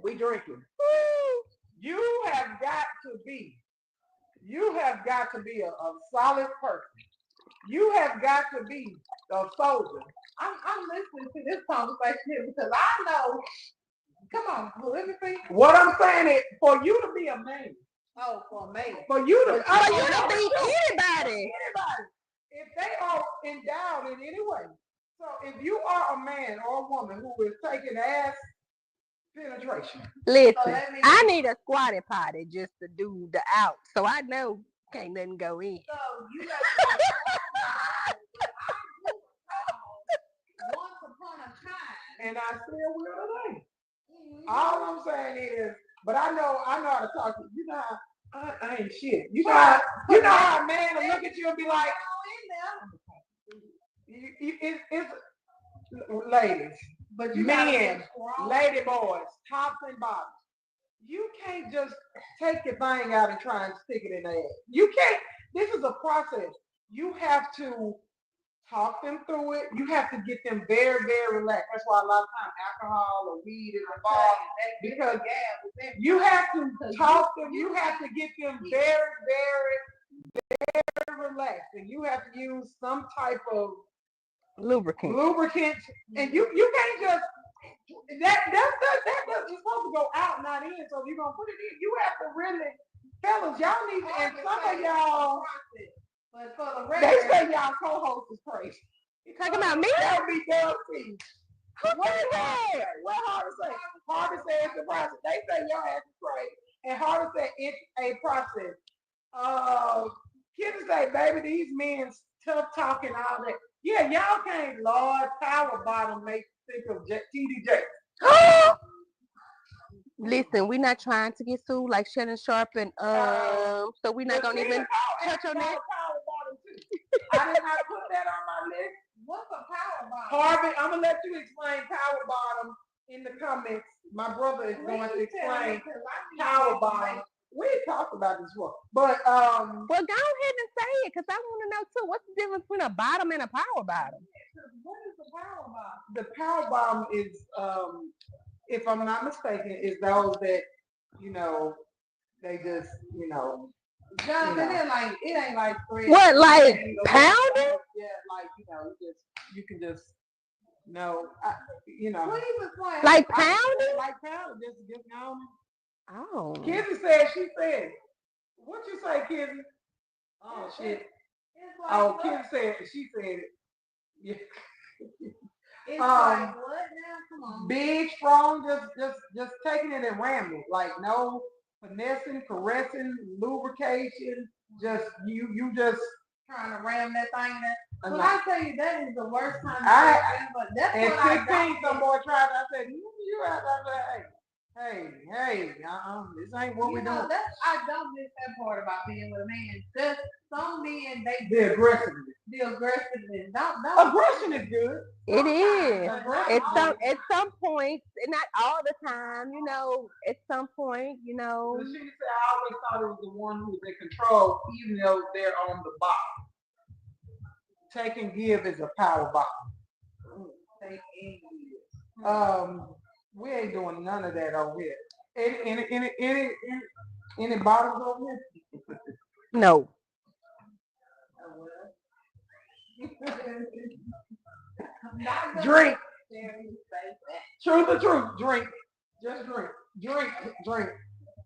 We drinking. You have got to be a solid person. You have got to be a soldier. I'm listening to this conversation here because I know Come on, let me see. What I'm saying is, for you to be a man. Oh, for me. For you to be anybody. Anybody. If they are endowed in any way. So if you are a man or a woman who is taking ass penetration. Listen, I need a squatty potty just to do the out. So I know can't nothing go in. So you got once upon a time. And I still will today. All I'm saying is, but I know how to talk to you. You know how I ain't shit. You know how a man will look at you and be like, it's ladies, but men, lady boys, tops and bottoms. You can't just take your thing out and try and stick it in their ass. You can't. This is a process. You have to talk them through it. You have to get them very, very relaxed. That's why a lot of times alcohol or weed is involved, because you have to talk them. You have to get them very, very, very relaxed, and you have to use some type of lubricant, and you can't just that's supposed to go out, not in. So if you're gonna put it in, you have to really, fellas, y'all need to, and some of y'all. But for the record, they say y'all co-host is crazy. You talking about me? That'll be dumb too. What Harvey say? Harvey said it's a process. They say y'all ass is crazy, and Harvey said it's a process. Kids say, baby, these men tough talking all that. Yeah, y'all can't, Lord, power bottom make think of TDJ. Listen, we're not trying to get sued like Shannon Sharp and so we're not gonna even touch on that. I did not put that on my list. What's a power bottom? Harvey, I'm gonna let you explain power bottom in the comments. My brother is going to explain power bottom. We talked about this before, but well, go ahead and say it, because I want to know too. What's the difference between a bottom and a power bottom? What is the power bottom? The power bottom is, if I'm not mistaken, is those that they just Jonathan, it ain't like three. What, like pounding? Yeah, like you can just like pounding, just know. Oh. Kizzy said, she said, what you say, Kizzy? Oh, shit. Like Kizzy said, she said it. Yeah. It's like what now? Come on. Big, strong, just taking it and ramming. Like no finessing, caressing, lubrication. Just you just trying to ram that thing in. But I tell you, that is the worst time. But that's what I got. Some boy tried. I said, you out there. Hey, this ain't what we doing. I don't miss that part about being with a man. Just some men, the aggressiveness. Aggression is good. It is. At some point, not all the time, at some point, She said, I always thought it was the one who's in control, even though they're on the bottom. Take and give is a power bottom. Take and give. We ain't doing none of that over here. Any bottles over here? No. Drink. Truth or truth. Drink. Just drink. Drink.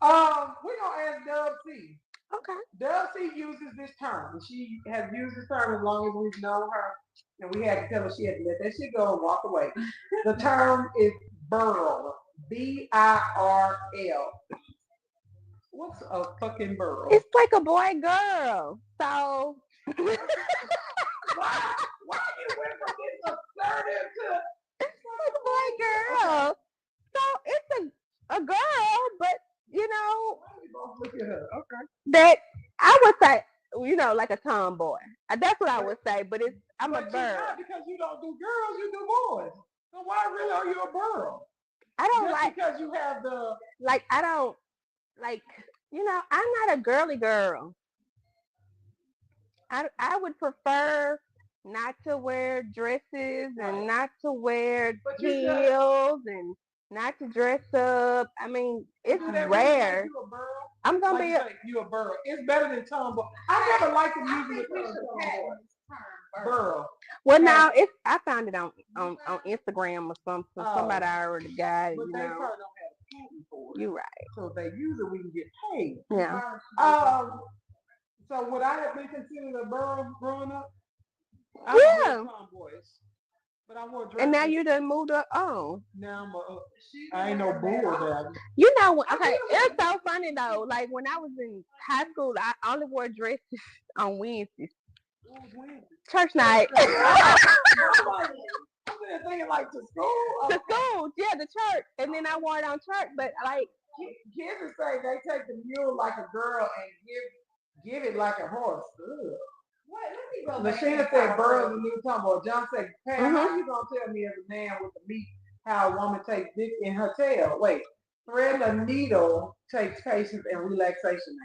We're gonna ask Dub C. Okay. Dub C uses this term, and she has used this term as long as we've known her, and we had to tell her she had to let that shit go and walk away. The term is burl. B-I-R-L. What's a fucking burl? It's like a boy girl. So why you went from this assertive to it's like a boy girl? Okay. So it's a girl, but look at her. Okay. That I would say, like a tomboy. That's what I would say, but I'm a girl. Because you don't do girls, you do boys. So why really are you a girl? I don't just because you have I don't I'm not a girly girl. I would prefer not to wear dresses and not to wear heels and not to dress up. I mean, it's rare. You a burl? I'm gonna be you a burl. It's better than tomboy. I never liked the music of tomboy. Burl. Well, now I found it on Instagram or something. Somebody already got it. But they probably don't paying for it. You're right. So if they use it, we can get paid. Yeah. So would I have been considered a girl growing up? I Yeah. was tomboys, but I wore dresses. And now you done moved up. Oh. Now I ain't no bull about it. You know, okay, it's so funny though. Like when I was in high school, I only wore dresses on Wednesdays. Church night. I'm thinking like to school. To school, yeah, the church. And then I wore it on church, but like kids say they take the mule like a girl and give it like a horse. What? Lashina said Burl is a new tomboy. John said, Pam, how you gonna tell me as a man with a meat how a woman takes dick in her tail? Wait, thread a needle takes patience and relaxation.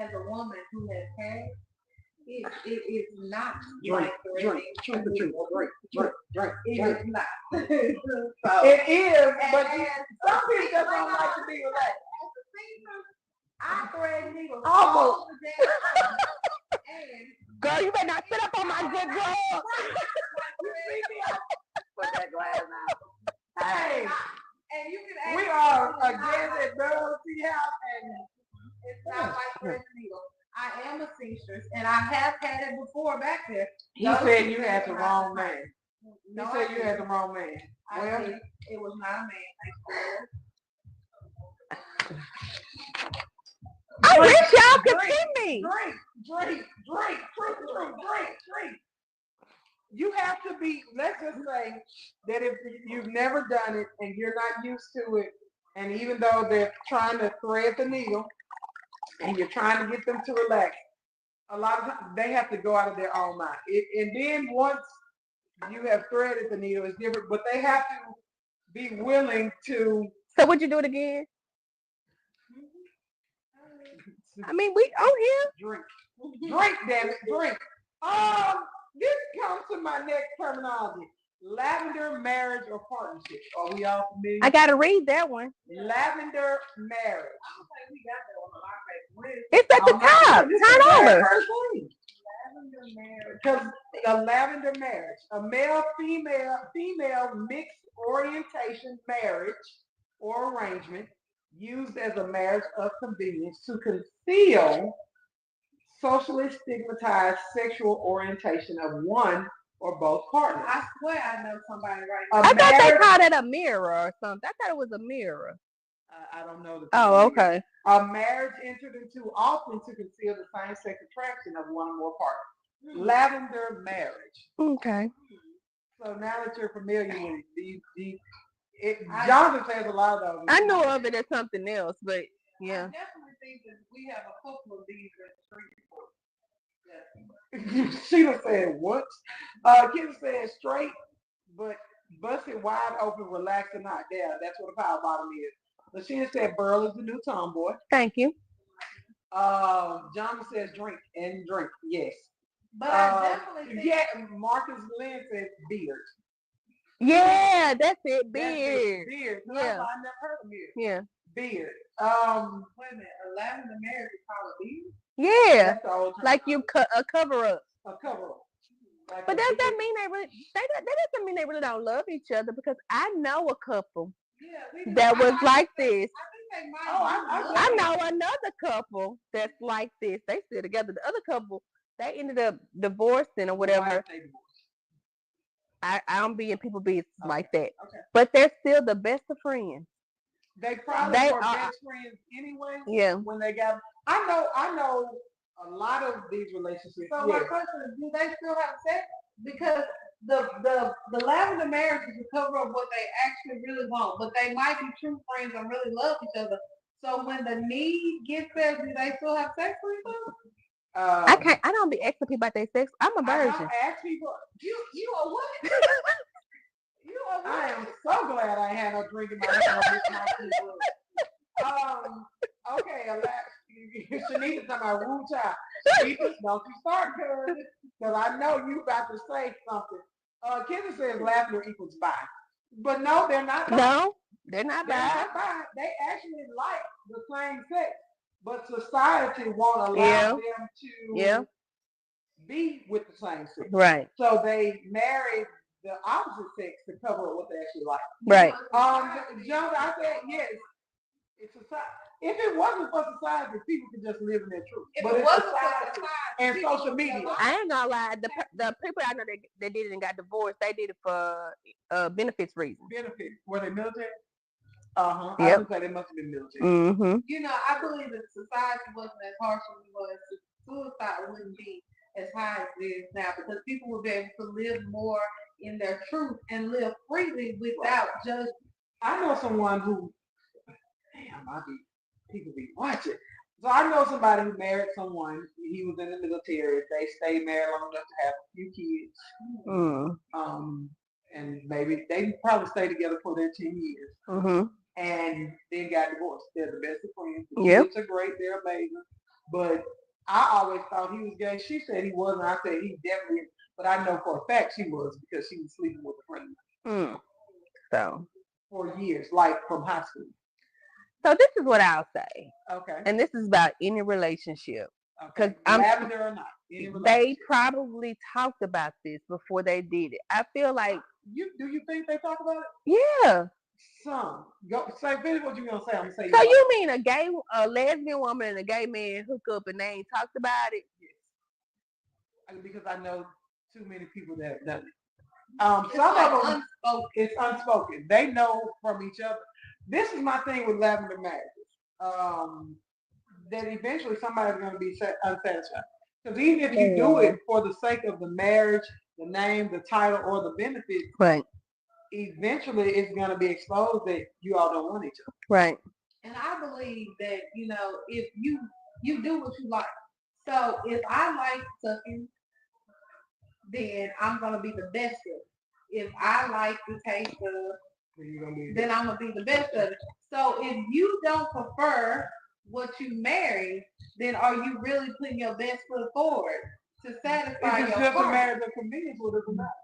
As a woman who has had, it is not drink. It is not. So, it is, but some people just don't like to be relaxed. I thread needles almost. Girl, you better not sit up on my good girl. Put that glass out. Hey, and you can we are again at Bell's Tea House, and it's not like thread needle. I am a seamstress, and I have had it before back there. You said you had the wrong man. You said you had the wrong man. Well, it was not a man. I wish y'all could see me. Drink. You have to be, let's just say that if you've never done it and you're not used to it, and even though they're trying to thread the needle and you're trying to get them to relax, a lot of times they have to go out of their own mind. And then once you have threaded the needle, it's different, but they have to be willing to. So would you do it again? I mean, we on here. Drink, damn it, drink. This comes to my next terminology: lavender marriage or partnership. Are we all familiar? I gotta read that one. Lavender marriage. It's at the top. Turn over. Lavender marriage. Because a lavender marriage, a male-female mixed orientation marriage or arrangement used as a marriage of convenience to conceal socially stigmatized sexual orientation of one or both partners. I swear I know somebody right now. I thought they called it a mirror or something. I thought it was a mirror. I don't know. Oh, okay. A marriage entered into often to conceal the same-sex attraction of one or more partners. Lavender marriage. Okay. So now that you're familiar with it, Jonathan says a lot of those. I know of it as something else, but yeah. I definitely think that we have a couple of these Sheila said, what? Kim said straight, but busted wide open, relaxed and not there. That's what a power bottom is. Lashina said Burl is the new tomboy. Thank you. John says drink. Yes. But I definitely think Marcus Lynn says beard. Yeah, that's it. Beard. Beard. No, Yeah. I never heard of beard. Yeah. Beard. Wait a minute, a lavender marriage is called a beard? Yeah. That's the old term. Like you a cover up. A cover up. Like but does that mean that doesn't mean they really don't love each other, because I know a couple that was like this. I know another couple that's like this. They still together. The other couple, they ended up divorcing or whatever. I don't be in people business like that. Okay. But they're still the best of friends. They probably were best friends anyway. Yeah. When they got, I know a lot of these relationships. So my question is, do they still have sex? Because the lavender marriage is to cover up what they actually really want, but they might be true friends and really love each other. So when the need gets there, do they still have sex with each other? I don't be asking people about their sex. I'm a virgin. I don't ask people. You are what? I am so glad I had no drink in my hand. Okay, Shanita talking about woo child. Shanita, don't you start, because I know you about to say something. Kendra says lavender equals bi. But no, they're not bi. No, they're not bi. They actually like the same sex, but society won't allow them to be with the same sex. Right. So they marry the opposite sex to cover up what they actually like. Right. John, I said yes. It's society. If it wasn't for society, people could just live in their truth. But it wasn't for society and social media. I ain't gonna lie. The people I know that did it and got divorced, they did it for benefits reasons. Benefits. Were they military? Yep. I would say they must have been military. Mm-hmm. You know, I believe that society wasn't as harsh as it was. Suicide wouldn't be as high as it is now because people would be able to live more in their truth and live freely without judgment. I know someone who, people be watching. So I know somebody who married someone. He was in the military. They stayed married long enough to have a few kids. And maybe they probably stayed together for their 10 years. Mm-hmm. And then got divorced. They're the best of friends. The Yep. kids are great. They're amazing. But I always thought he was gay. She said he wasn't. I said he definitely. But I know for a fact she was because she was sleeping with a friend. So for years, like from high school. So this is what I'll say. Okay. And this is about any relationship. Okay. Lavender or not. They probably talked about this before they did it. I feel like do you think they talk about it? Yeah. Some. Go say finish what you're gonna say. I'm gonna say so you mean a lesbian woman and a gay man hook up and they ain't talked about it? Yes. Because I know too many people that have done it. Some of them it's unspoken. They know from each other. This is my thing with lavender marriages. That eventually somebody's going to be unsatisfied. Because even if you do it for the sake of the marriage, the name, the title, or the benefits, right, eventually it's going to be exposed that you all don't want each other. Right. And I believe that, if you do what you like. So if I like sucking, then I'm going to be the best of it. If I like the taste of, then I'm going to be the best of it. So if you don't prefer what you marry, then are you really putting your best foot forward to satisfy your partner? It's just a marriage of convenience with it or not.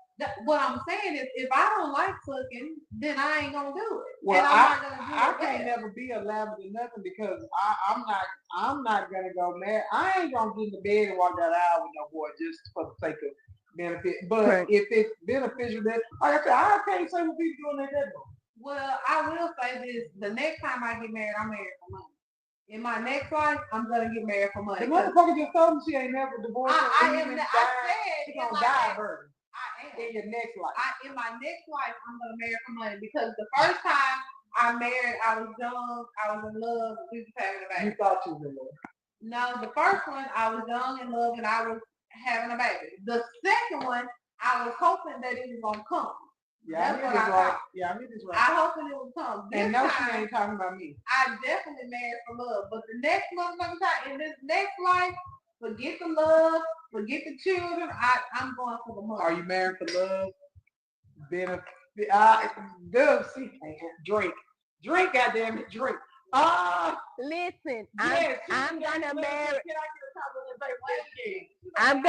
What I'm saying is, if I don't like sucking, then I ain't gonna do it. Well, I can't never be a lavender nothing because I'm not gonna go marry. I ain't gonna get in the bed and walk that aisle with no boy just for the sake of benefit. But if it's beneficial, then like I said, I can't say what people doing that. Well, I will say this: the next time I get married, I'm married for money. In my next life, I'm gonna get married for money. The motherfucker just told me she ain't never divorced. I said she gonna die virgin. In your next life. In my next life, I'm gonna marry for money because the first time I married, I was young, I was in love, we was having a baby. You thought you was in love? No, the first one I was young in love and I was having a baby. The second one, I was hoping that it was gonna come. Yeah, that's what I thought. Yeah, I knew this right. I hoping it would come. And no, she ain't talking about me. I definitely married for love, but the next motherfucking time in this next life, forget the love, forget the children. I'm going for the money. Are you married for love? Drink, goddamn it, drink. Listen, yes, I'm gonna marry. Can I get a I'm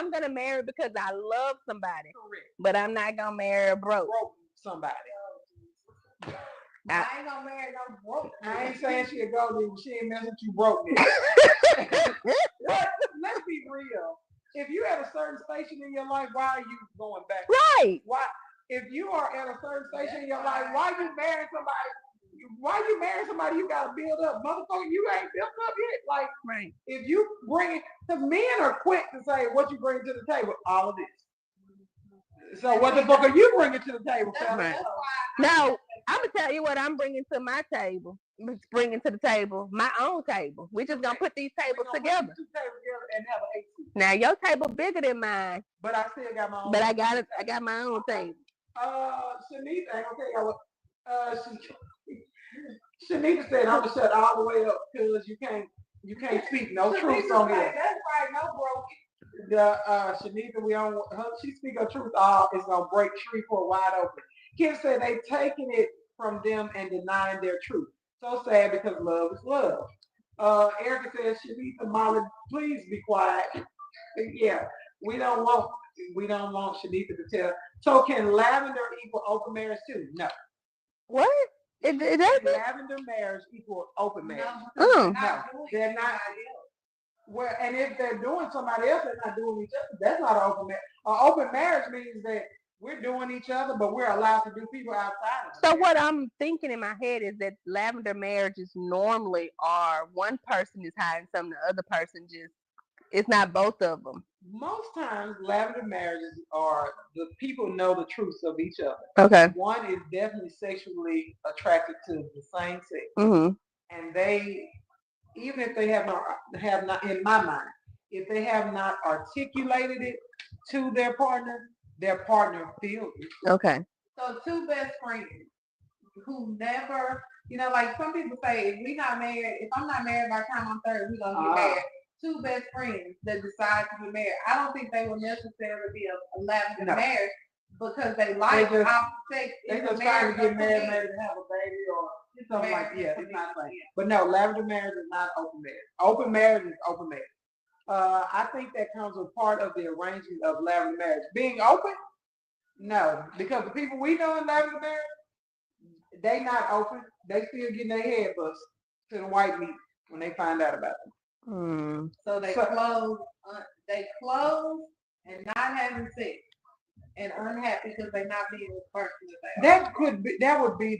gonna marry because I love somebody. Correct. But I'm not gonna marry a broke somebody. I ain't gonna marry no broke. I ain't saying she a gold digger. She ain't messing with you broke. Let's be real. If you at a certain station in your life, why are you going back? Right. Why? If you are at a certain station in your life, why you marrying somebody? Why you marrying somebody you gotta build up? Motherfucker, you ain't built up yet. Like, right. If you bring it, because men are quick to say what you bring to the table, all of this. So what the fuck are you bringing to the table, fella? Right. No, I'm gonna tell you what I'm bringing to my table. Bringing to the table, my own table. We're just gonna put these tables together. Put 2 tables together and have an 8-seat. Now your table bigger than mine. But I still got my own. But I got it. I got my own table. Shanita, I'm gonna tell y'all what. Shanita said, "I'm gonna shut all the way up because you can't speak no truth on here." That's right, no broken. Shanita, she speak her truth. It's gonna break tree for wide open. Kids said they taking it from them and denying their truth. So sad because love is love. Erica says, Shanita, Molly, please be quiet. Yeah, we don't want Shanita to tell. So can lavender equal open marriage too? No. What? It doesn't? Lavender marriage equal open marriage? No, they're not. Well, and if they're doing somebody else, they're not doing each other. That's not an open marriage. Open marriage means that we're doing each other, but we're allowed to do people outside of So what I'm thinking in my head is that lavender marriages normally are one person is hiding something, the other person just it's not both of them. Most times, lavender marriages are the people know the truths of each other. Okay. One is definitely sexually attracted to the same sex, and they, even if they have not, in my mind, if they have not articulated it to their partner feels it. Okay. So two best friends who never, like some people say, if I'm not married by the time I'm 30, we're gonna get married. Two best friends that decide to get married. I don't think they will necessarily be a lavender marriage because they like opposite sex. They just trying to get married, maybe to have a baby or something like that. Yeah, it's not like. But no, lavender marriage is not open marriage. Open marriage is open marriage. I think that comes with part of the arrangement of lavender marriage. Being open, no, because the people we know in lavender marriage, they not open. They still getting their head bust to the white meat when they find out about them. So they close and not having sex and unhappy because they're not being with the person that would be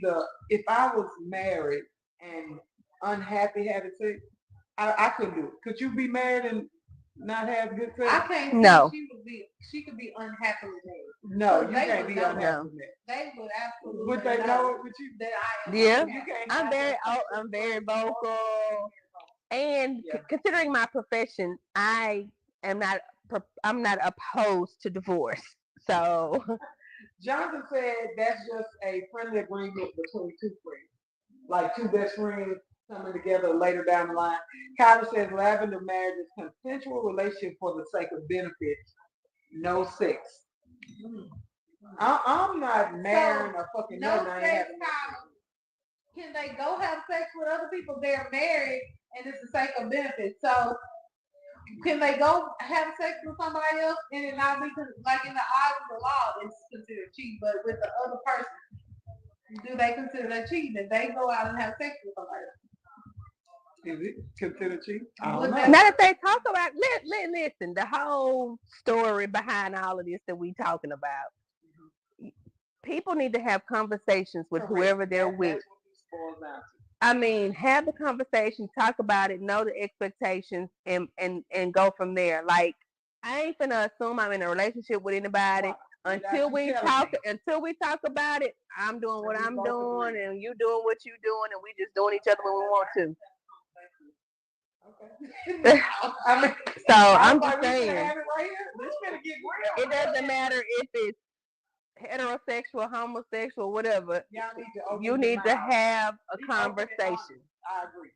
if I was married and unhappy having sex, I couldn't do it. Could you be married and not have good sex? I can't. No. She could be unhappily married. No, you can't be unhappily married. They would absolutely. Would they know it with you? That I am. Yeah. I'm very vocal. And considering my profession, I'm not opposed to divorce. So Jonathan said that's just a friendly agreement between two friends, like two best friends coming together later down the line. Kyler says lavender marriage is consensual relationship for the sake of benefits, no sex. I'm not marrying or fucking no sex. Can they go have sex with other people? They're married and it's the sake of benefits. So can they go have sex with somebody else and it not be like in the eyes of the law it's considered cheating, but with the other person, do they consider that cheating if they go out and have sex with somebody else? Is it considered cheating? Not if they talk about listen, the whole story behind all of this that we talking about. People need to have conversations with whoever they're with. I mean, have the conversation, talk about it, know the expectations, and go from there. Like, I ain't finna assume I'm in a relationship with anybody until we talk about it. I'm doing what I'm doing, and you doing what you doing, and we just doing each other when we want to. Okay. So I'm just saying, it doesn't matter if it's heterosexual, homosexual, whatever. You need to have a conversation. I agree.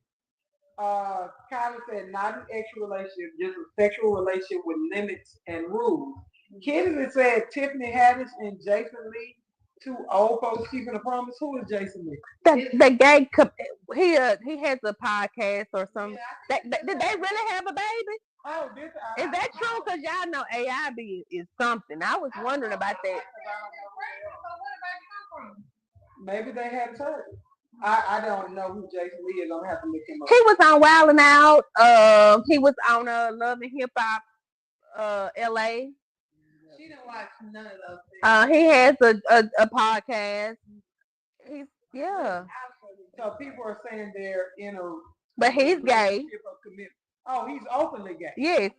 Kylie said not an actual relationship, just a sexual relationship with limits and rules. Kennedy said Tiffany Haddish and Jason Lee, two old folks keeping a promise. Who is Jason Lee? The gay he has a podcast or something. Did they really have a baby? Oh, is that true? Because y'all know AIB is something. I was wondering about that. Maybe they had surgery. I don't know who Jason Lee is. I'm gonna have to look him up. He was on Wild 'N Out. He was on Love and Hip Hop LA. She didn't watch none of those things. He has a podcast. So people are saying they're in a. But he's gay. Oh, he's openly gay. Yes.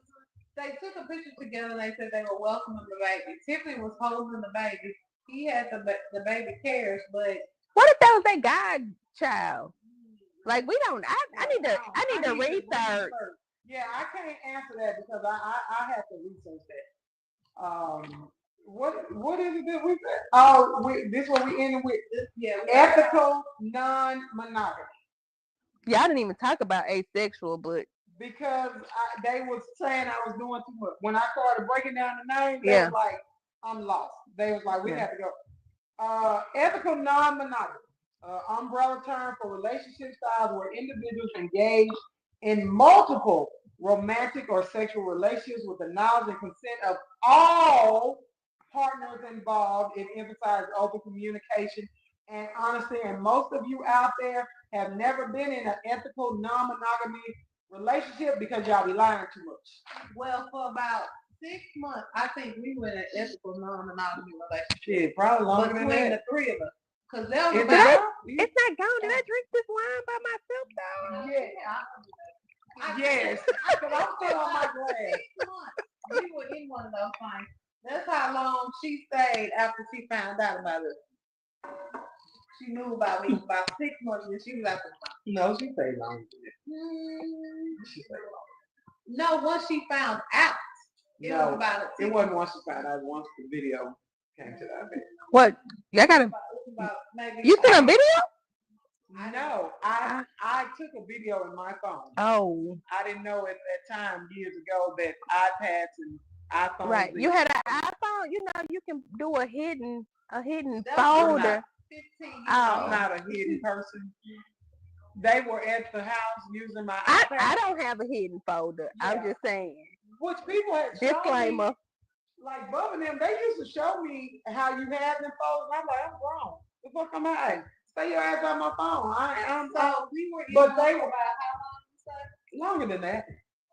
They took a picture together and they said they were welcoming the baby. Tiffany was holding the baby. He had the baby carriage, but what if that was their godchild? Like we don't. I need to research. Yeah, I can't answer that because I have to research that. What is it that we said? Oh, this is what we ended with. Yeah, ethical non-monogamy. Yeah, I didn't even talk about asexual, but because they was saying I was doing too much. When I started breaking down the names, they was like, I'm lost. They was like, we have to go. Ethical non-monogamy, umbrella term for relationship styles where individuals engage in multiple romantic or sexual relationships with the knowledge and consent of all partners involved. It emphasizes open communication and honesty. And most of you out there have never been in an ethical non-monogamy relationship because y'all be lying too much. Well, for about 6 months, I think we went an ethical non-monogamy relationship. Shit, probably longer than Between that. the three of us. Because there was Is about... it It's not gone. Did I drink this wine by myself though? Yes. Yes. Because I'm still on my glass. 6 months. We were in one of those things. That's how long she stayed after she found out about it. She knew about me about 6 months and she was out the house. No, she stayed longer. She stayed longer. No, once she found out. It was about it wasn't once she found out. Once the video came to that man. What? I gotta. You sent a video? No, I took a video in my phone. Oh. I didn't know at that time years ago that iPads and iPhones. Right. You had an iPhone. You know, you can do a hidden folder. I'm not a hidden person. They were at the house using my iPad. I don't have a hidden folder. Yeah. I'm just saying. Which people had disclaimer. Like Bubba and them, they used to show me how you had them folders. I'm like, I'm wrong. The fuck am I? Stay your ass on my phone. So we were in they were about how long? Longer than that.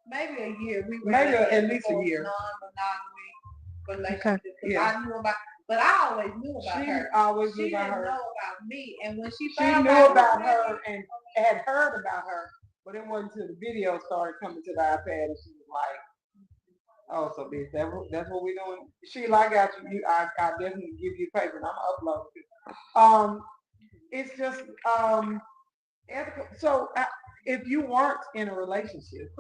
Maybe a year. We were maybe at least a year. Non-monogamy relationship. Yeah. I knew about, but I always knew about her. Always knew she about didn't her. know about me, and when she knew about her and had heard about her, but it wasn't until the video started coming to the iPad and she was like, "Oh, so bitch, that's what we doing." Sheila, I got you. I definitely give you paper and I'm gonna upload it. It's just ethical. So if you weren't in a relationship,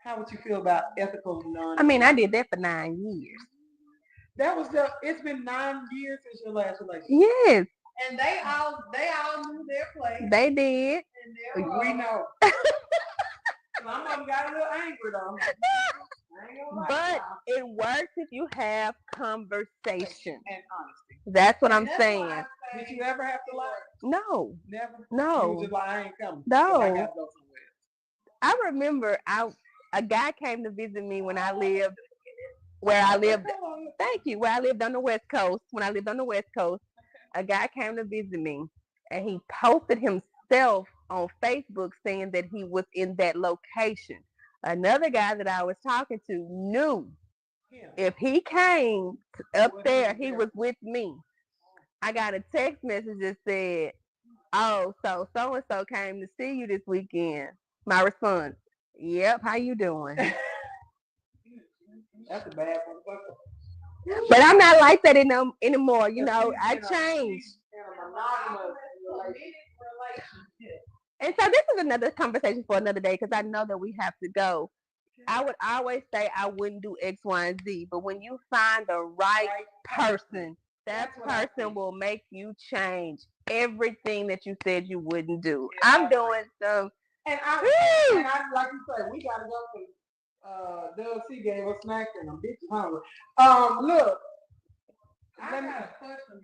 how would you feel about ethical non? I mean, I did that for 9 years. That was it's been 9 years since your last relationship. Yes. And they all knew their place. They did. We know. Some of them got a little angry though. But it works if you have conversation and honesty. That's what I'm saying. Did you ever have to lie? No. Never? No. You was just like, I ain't coming. No. I gotta go somewhere. I remember a guy came to visit me when I lived where I lived. Thank you. Where I lived on the West Coast. When I lived on the West Coast, a guy came to visit me and he posted himself on Facebook saying that he was in that location. Another guy that I was talking to knew if he came up there, he was with me. I got a text message that said, "Oh, so and so came to see you this weekend." My response, "Yep, how you doing?" That's a bad one. But I'm not like that anymore. You know, I changed. And so this is another conversation for another day because I know that we have to go. I would always say I wouldn't do X, Y, and Z, but when you find the right person, that person will make you change everything that you said you wouldn't do. Yeah. I'm doing some. And I like you said, we gotta go to Doug C gave us snacks and I'm bitch hungry. Look. I got a question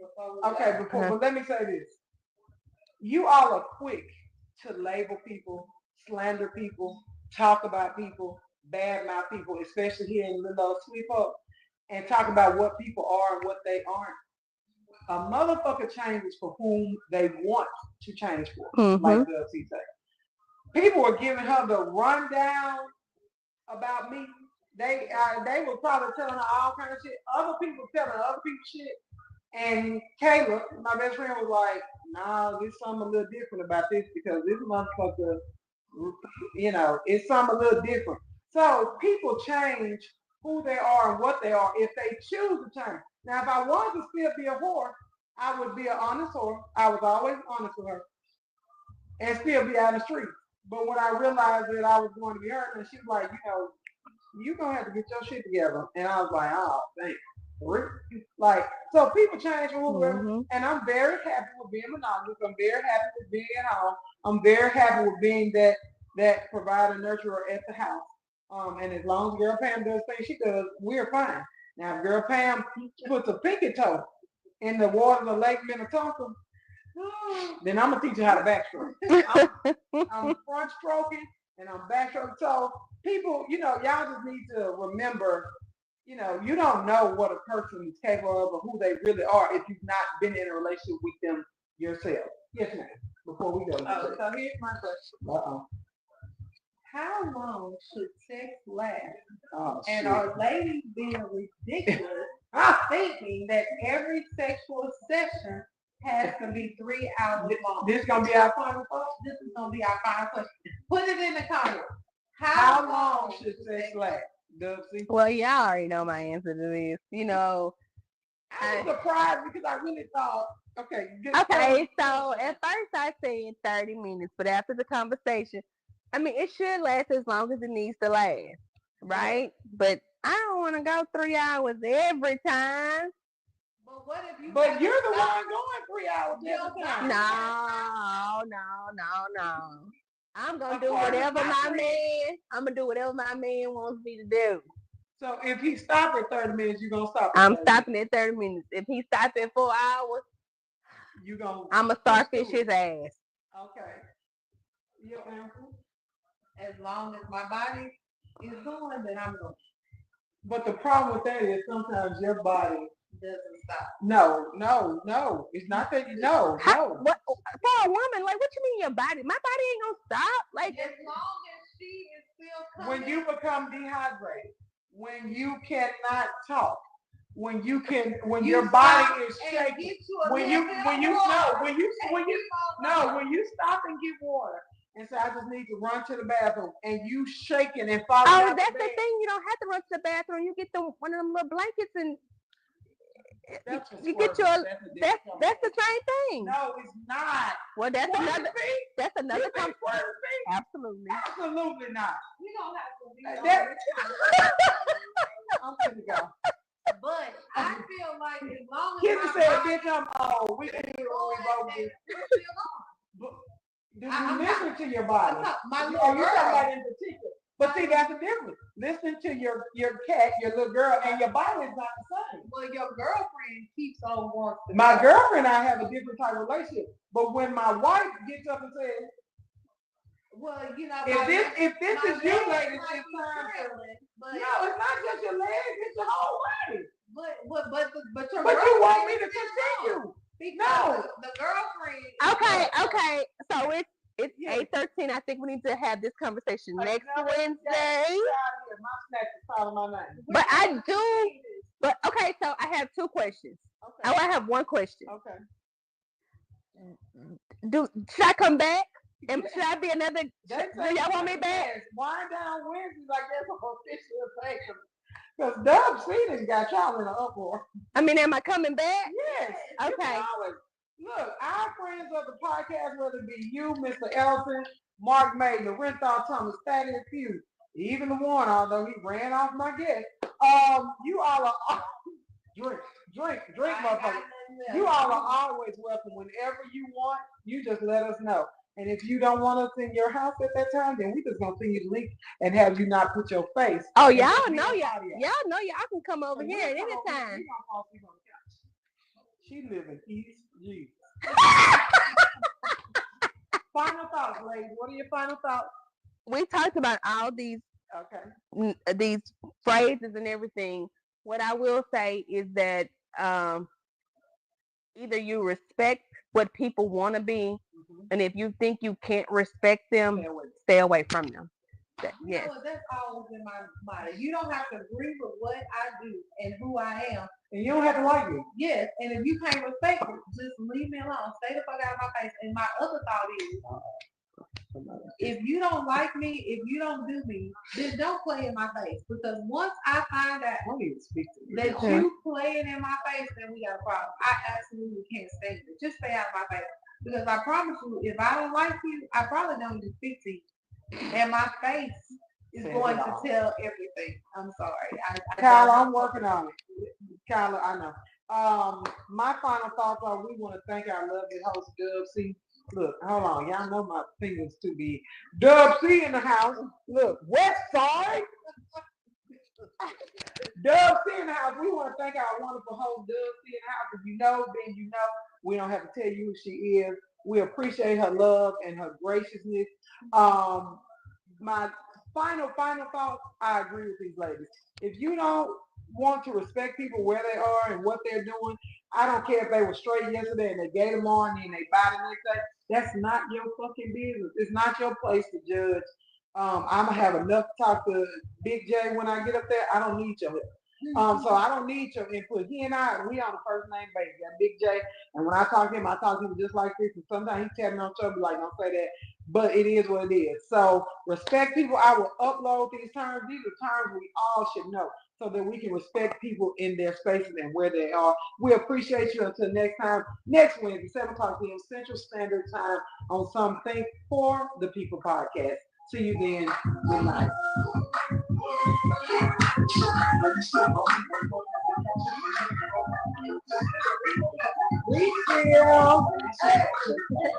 before. But let me say this. You all are quick to label people, slander people, talk about people, badmouth people, especially here in Little Sweet Folk, and talk about what people are and what they aren't. A motherfucker changes for whom they want to change for, like Doug C said. People were giving her the rundown about me. They were probably telling her all kind of shit. Other people telling other people shit. And Kayla, my best friend, was like, "Nah, there's something a little different about this because this motherfucker, you know, it's something a little different." So people change who they are and what they are if they choose to change. Now, if I wanted to still be a whore, I would be an honest whore. I was always honest with her and still be out in the street. But when I realized that I was going to be hurt, and she was like, "You know, you're going to have to get your shit together." And I was like, "Oh, thanks." Like, so people change for whoever, and I'm very happy with being monogamous. I'm very happy with being at home. I'm very happy with being that provider, nurturer at the house. And as long as Girl Pam does things she does, we're fine. Now, if Girl Pam puts a pinky toe in the waters of Lake Minnetonka, then I'm gonna teach you how to backstroke. I'm front stroking and I'm backstroking. So people, you know, y'all just need to remember, you know, you don't know what a person is capable of or who they really are if you've not been in a relationship with them yourself. Yes, ma'am. Before we go. So here's my question. how long should sex last? Oh, And shit. are ladies being ridiculous thinking that every sexual session has to be 3 hours long? This gonna be our final thought? This is gonna be our final question. Put it in the comments. How long should sex last? Dubsy? Well, y'all already know my answer to this. You know. I was surprised because I really thought, okay. Okay, so at first I said 30 minutes, but after the conversation, I mean, it should last as long as it needs to last, right? But I don't want to go 3 hours every time. But what if you? But you're the one going 3 hours every time. No. I'm gonna do whatever my man. I'm gonna do whatever my man wants me to do. So if he stops at 30 minutes, you're gonna stop. I'm stopping at 30 minutes. If he stops at 4 hours, I'm gonna starfish his ass. Okay. Your answer? As long as my body is going, then I'm going. But the problem with that is sometimes your body doesn't stop. No. It's not that no. What for a woman? Like, what you mean your body? My body ain't gonna stop. Like, as long as she is still coming. When you become dehydrated, when you cannot talk, when your body is shaking, when you stop and get water and say, I just need to run to the bathroom, and you shaking and falling out that's the bed. The thing. You don't have to run to the bathroom. You get one of them little blankets and you get your. That's the same thing. No, it's not. Well, that's another. That's another. Absolutely not. You don't have to be. I'm gonna go. But I feel like as long as Kitty said, "Bitch, I'm old. We can do it when we both do." Do you listen to your body? My Are little you girl. somebody in particular? But see, that's the difference. Listen to your cat, your little girl, and your body is not the same. Well, your girlfriend keeps on wanting. My girlfriend and I have a different type of relationship. But when my wife gets up and says, well, you know, if this is you, ladies, it's time. No, it's not just your legs; it's your whole body. But you want me to continue? No, the girlfriend. Okay. So it's 8:13. I think we need to have this conversation next Wednesday. My snack is calling my name. But I do. But okay, so I have two questions. Okay. Oh, I have one question. Okay. Should I come back? And should I be another? Do y'all want me back? Wind down Wednesday like that's official thing. Because Dub Seaton got y'all in an uproar. I mean, am I coming back? Yes. Okay. Look, our friends of the podcast, whether it be you, Mr. Elton, Mark May, Lorenthal Thomas, Thaddeus Pugh, even the one, although he ran off my guest. You all are drink, motherfucker. You all are always welcome whenever you want. You just let us know. And if you don't want us in your house at that time, then we just gonna send you the link and have you not put your face. Oh, y'all know y'all can come over here at any time. She live in East Jesus. Final thoughts, ladies. What are your final thoughts? We talked about all these these phrases and everything. What I will say is that either you respect what people want to be, and if you think you can't respect them, stay away from them. You know what? That's always in my mind. You don't have to agree with what I do and who I am. And you don't have to like me. Yes, and if you can't respect it, just leave me alone. Stay the fuck out of my face. And my other thought is, if you don't like me, if you don't do me, then don't play in my face. Because once I find out that you playing in my face, then we got a problem. I absolutely can't stand it. Just stay out of my face. Because I promise you, if I don't like you, I probably don't do 50. And my face is going to tell everything. I'm sorry. Kyla, I'm working on it. Kyla, I know. My final thoughts are we want to thank our lovely host, Dub C. Look, hold on. Y'all know my fingers too big. Dub C in the house. Look, West Side. Dub C in the house. We want to thank our wonderful host, Dub C in the house. If you know, then you know. We don't have to tell you who she is. We appreciate her love and her graciousness. My final thought, I agree with these ladies. If you don't want to respect people where they are and what they're doing, I don't care if they were straight yesterday and they gave them on and they bought the next day. That's not your fucking business. It's not your place to judge I'm gonna have enough to talk to Big J when I get up there. I don't need your help. So I don't need your input. He and I, we on a first name basis. Got Big J, and when I talk to him, I talk to him just like this. And sometimes he tell me on show, be like, "Don't say that," but it is what it is. So respect people. I will upload these terms. These are terms we all should know, so that we can respect people in their spaces and where they are. We appreciate you. Until next time, next Wednesday, 7 o'clock p.m. Central Standard Time on Something for the People podcast. See you then. Good night. We feel.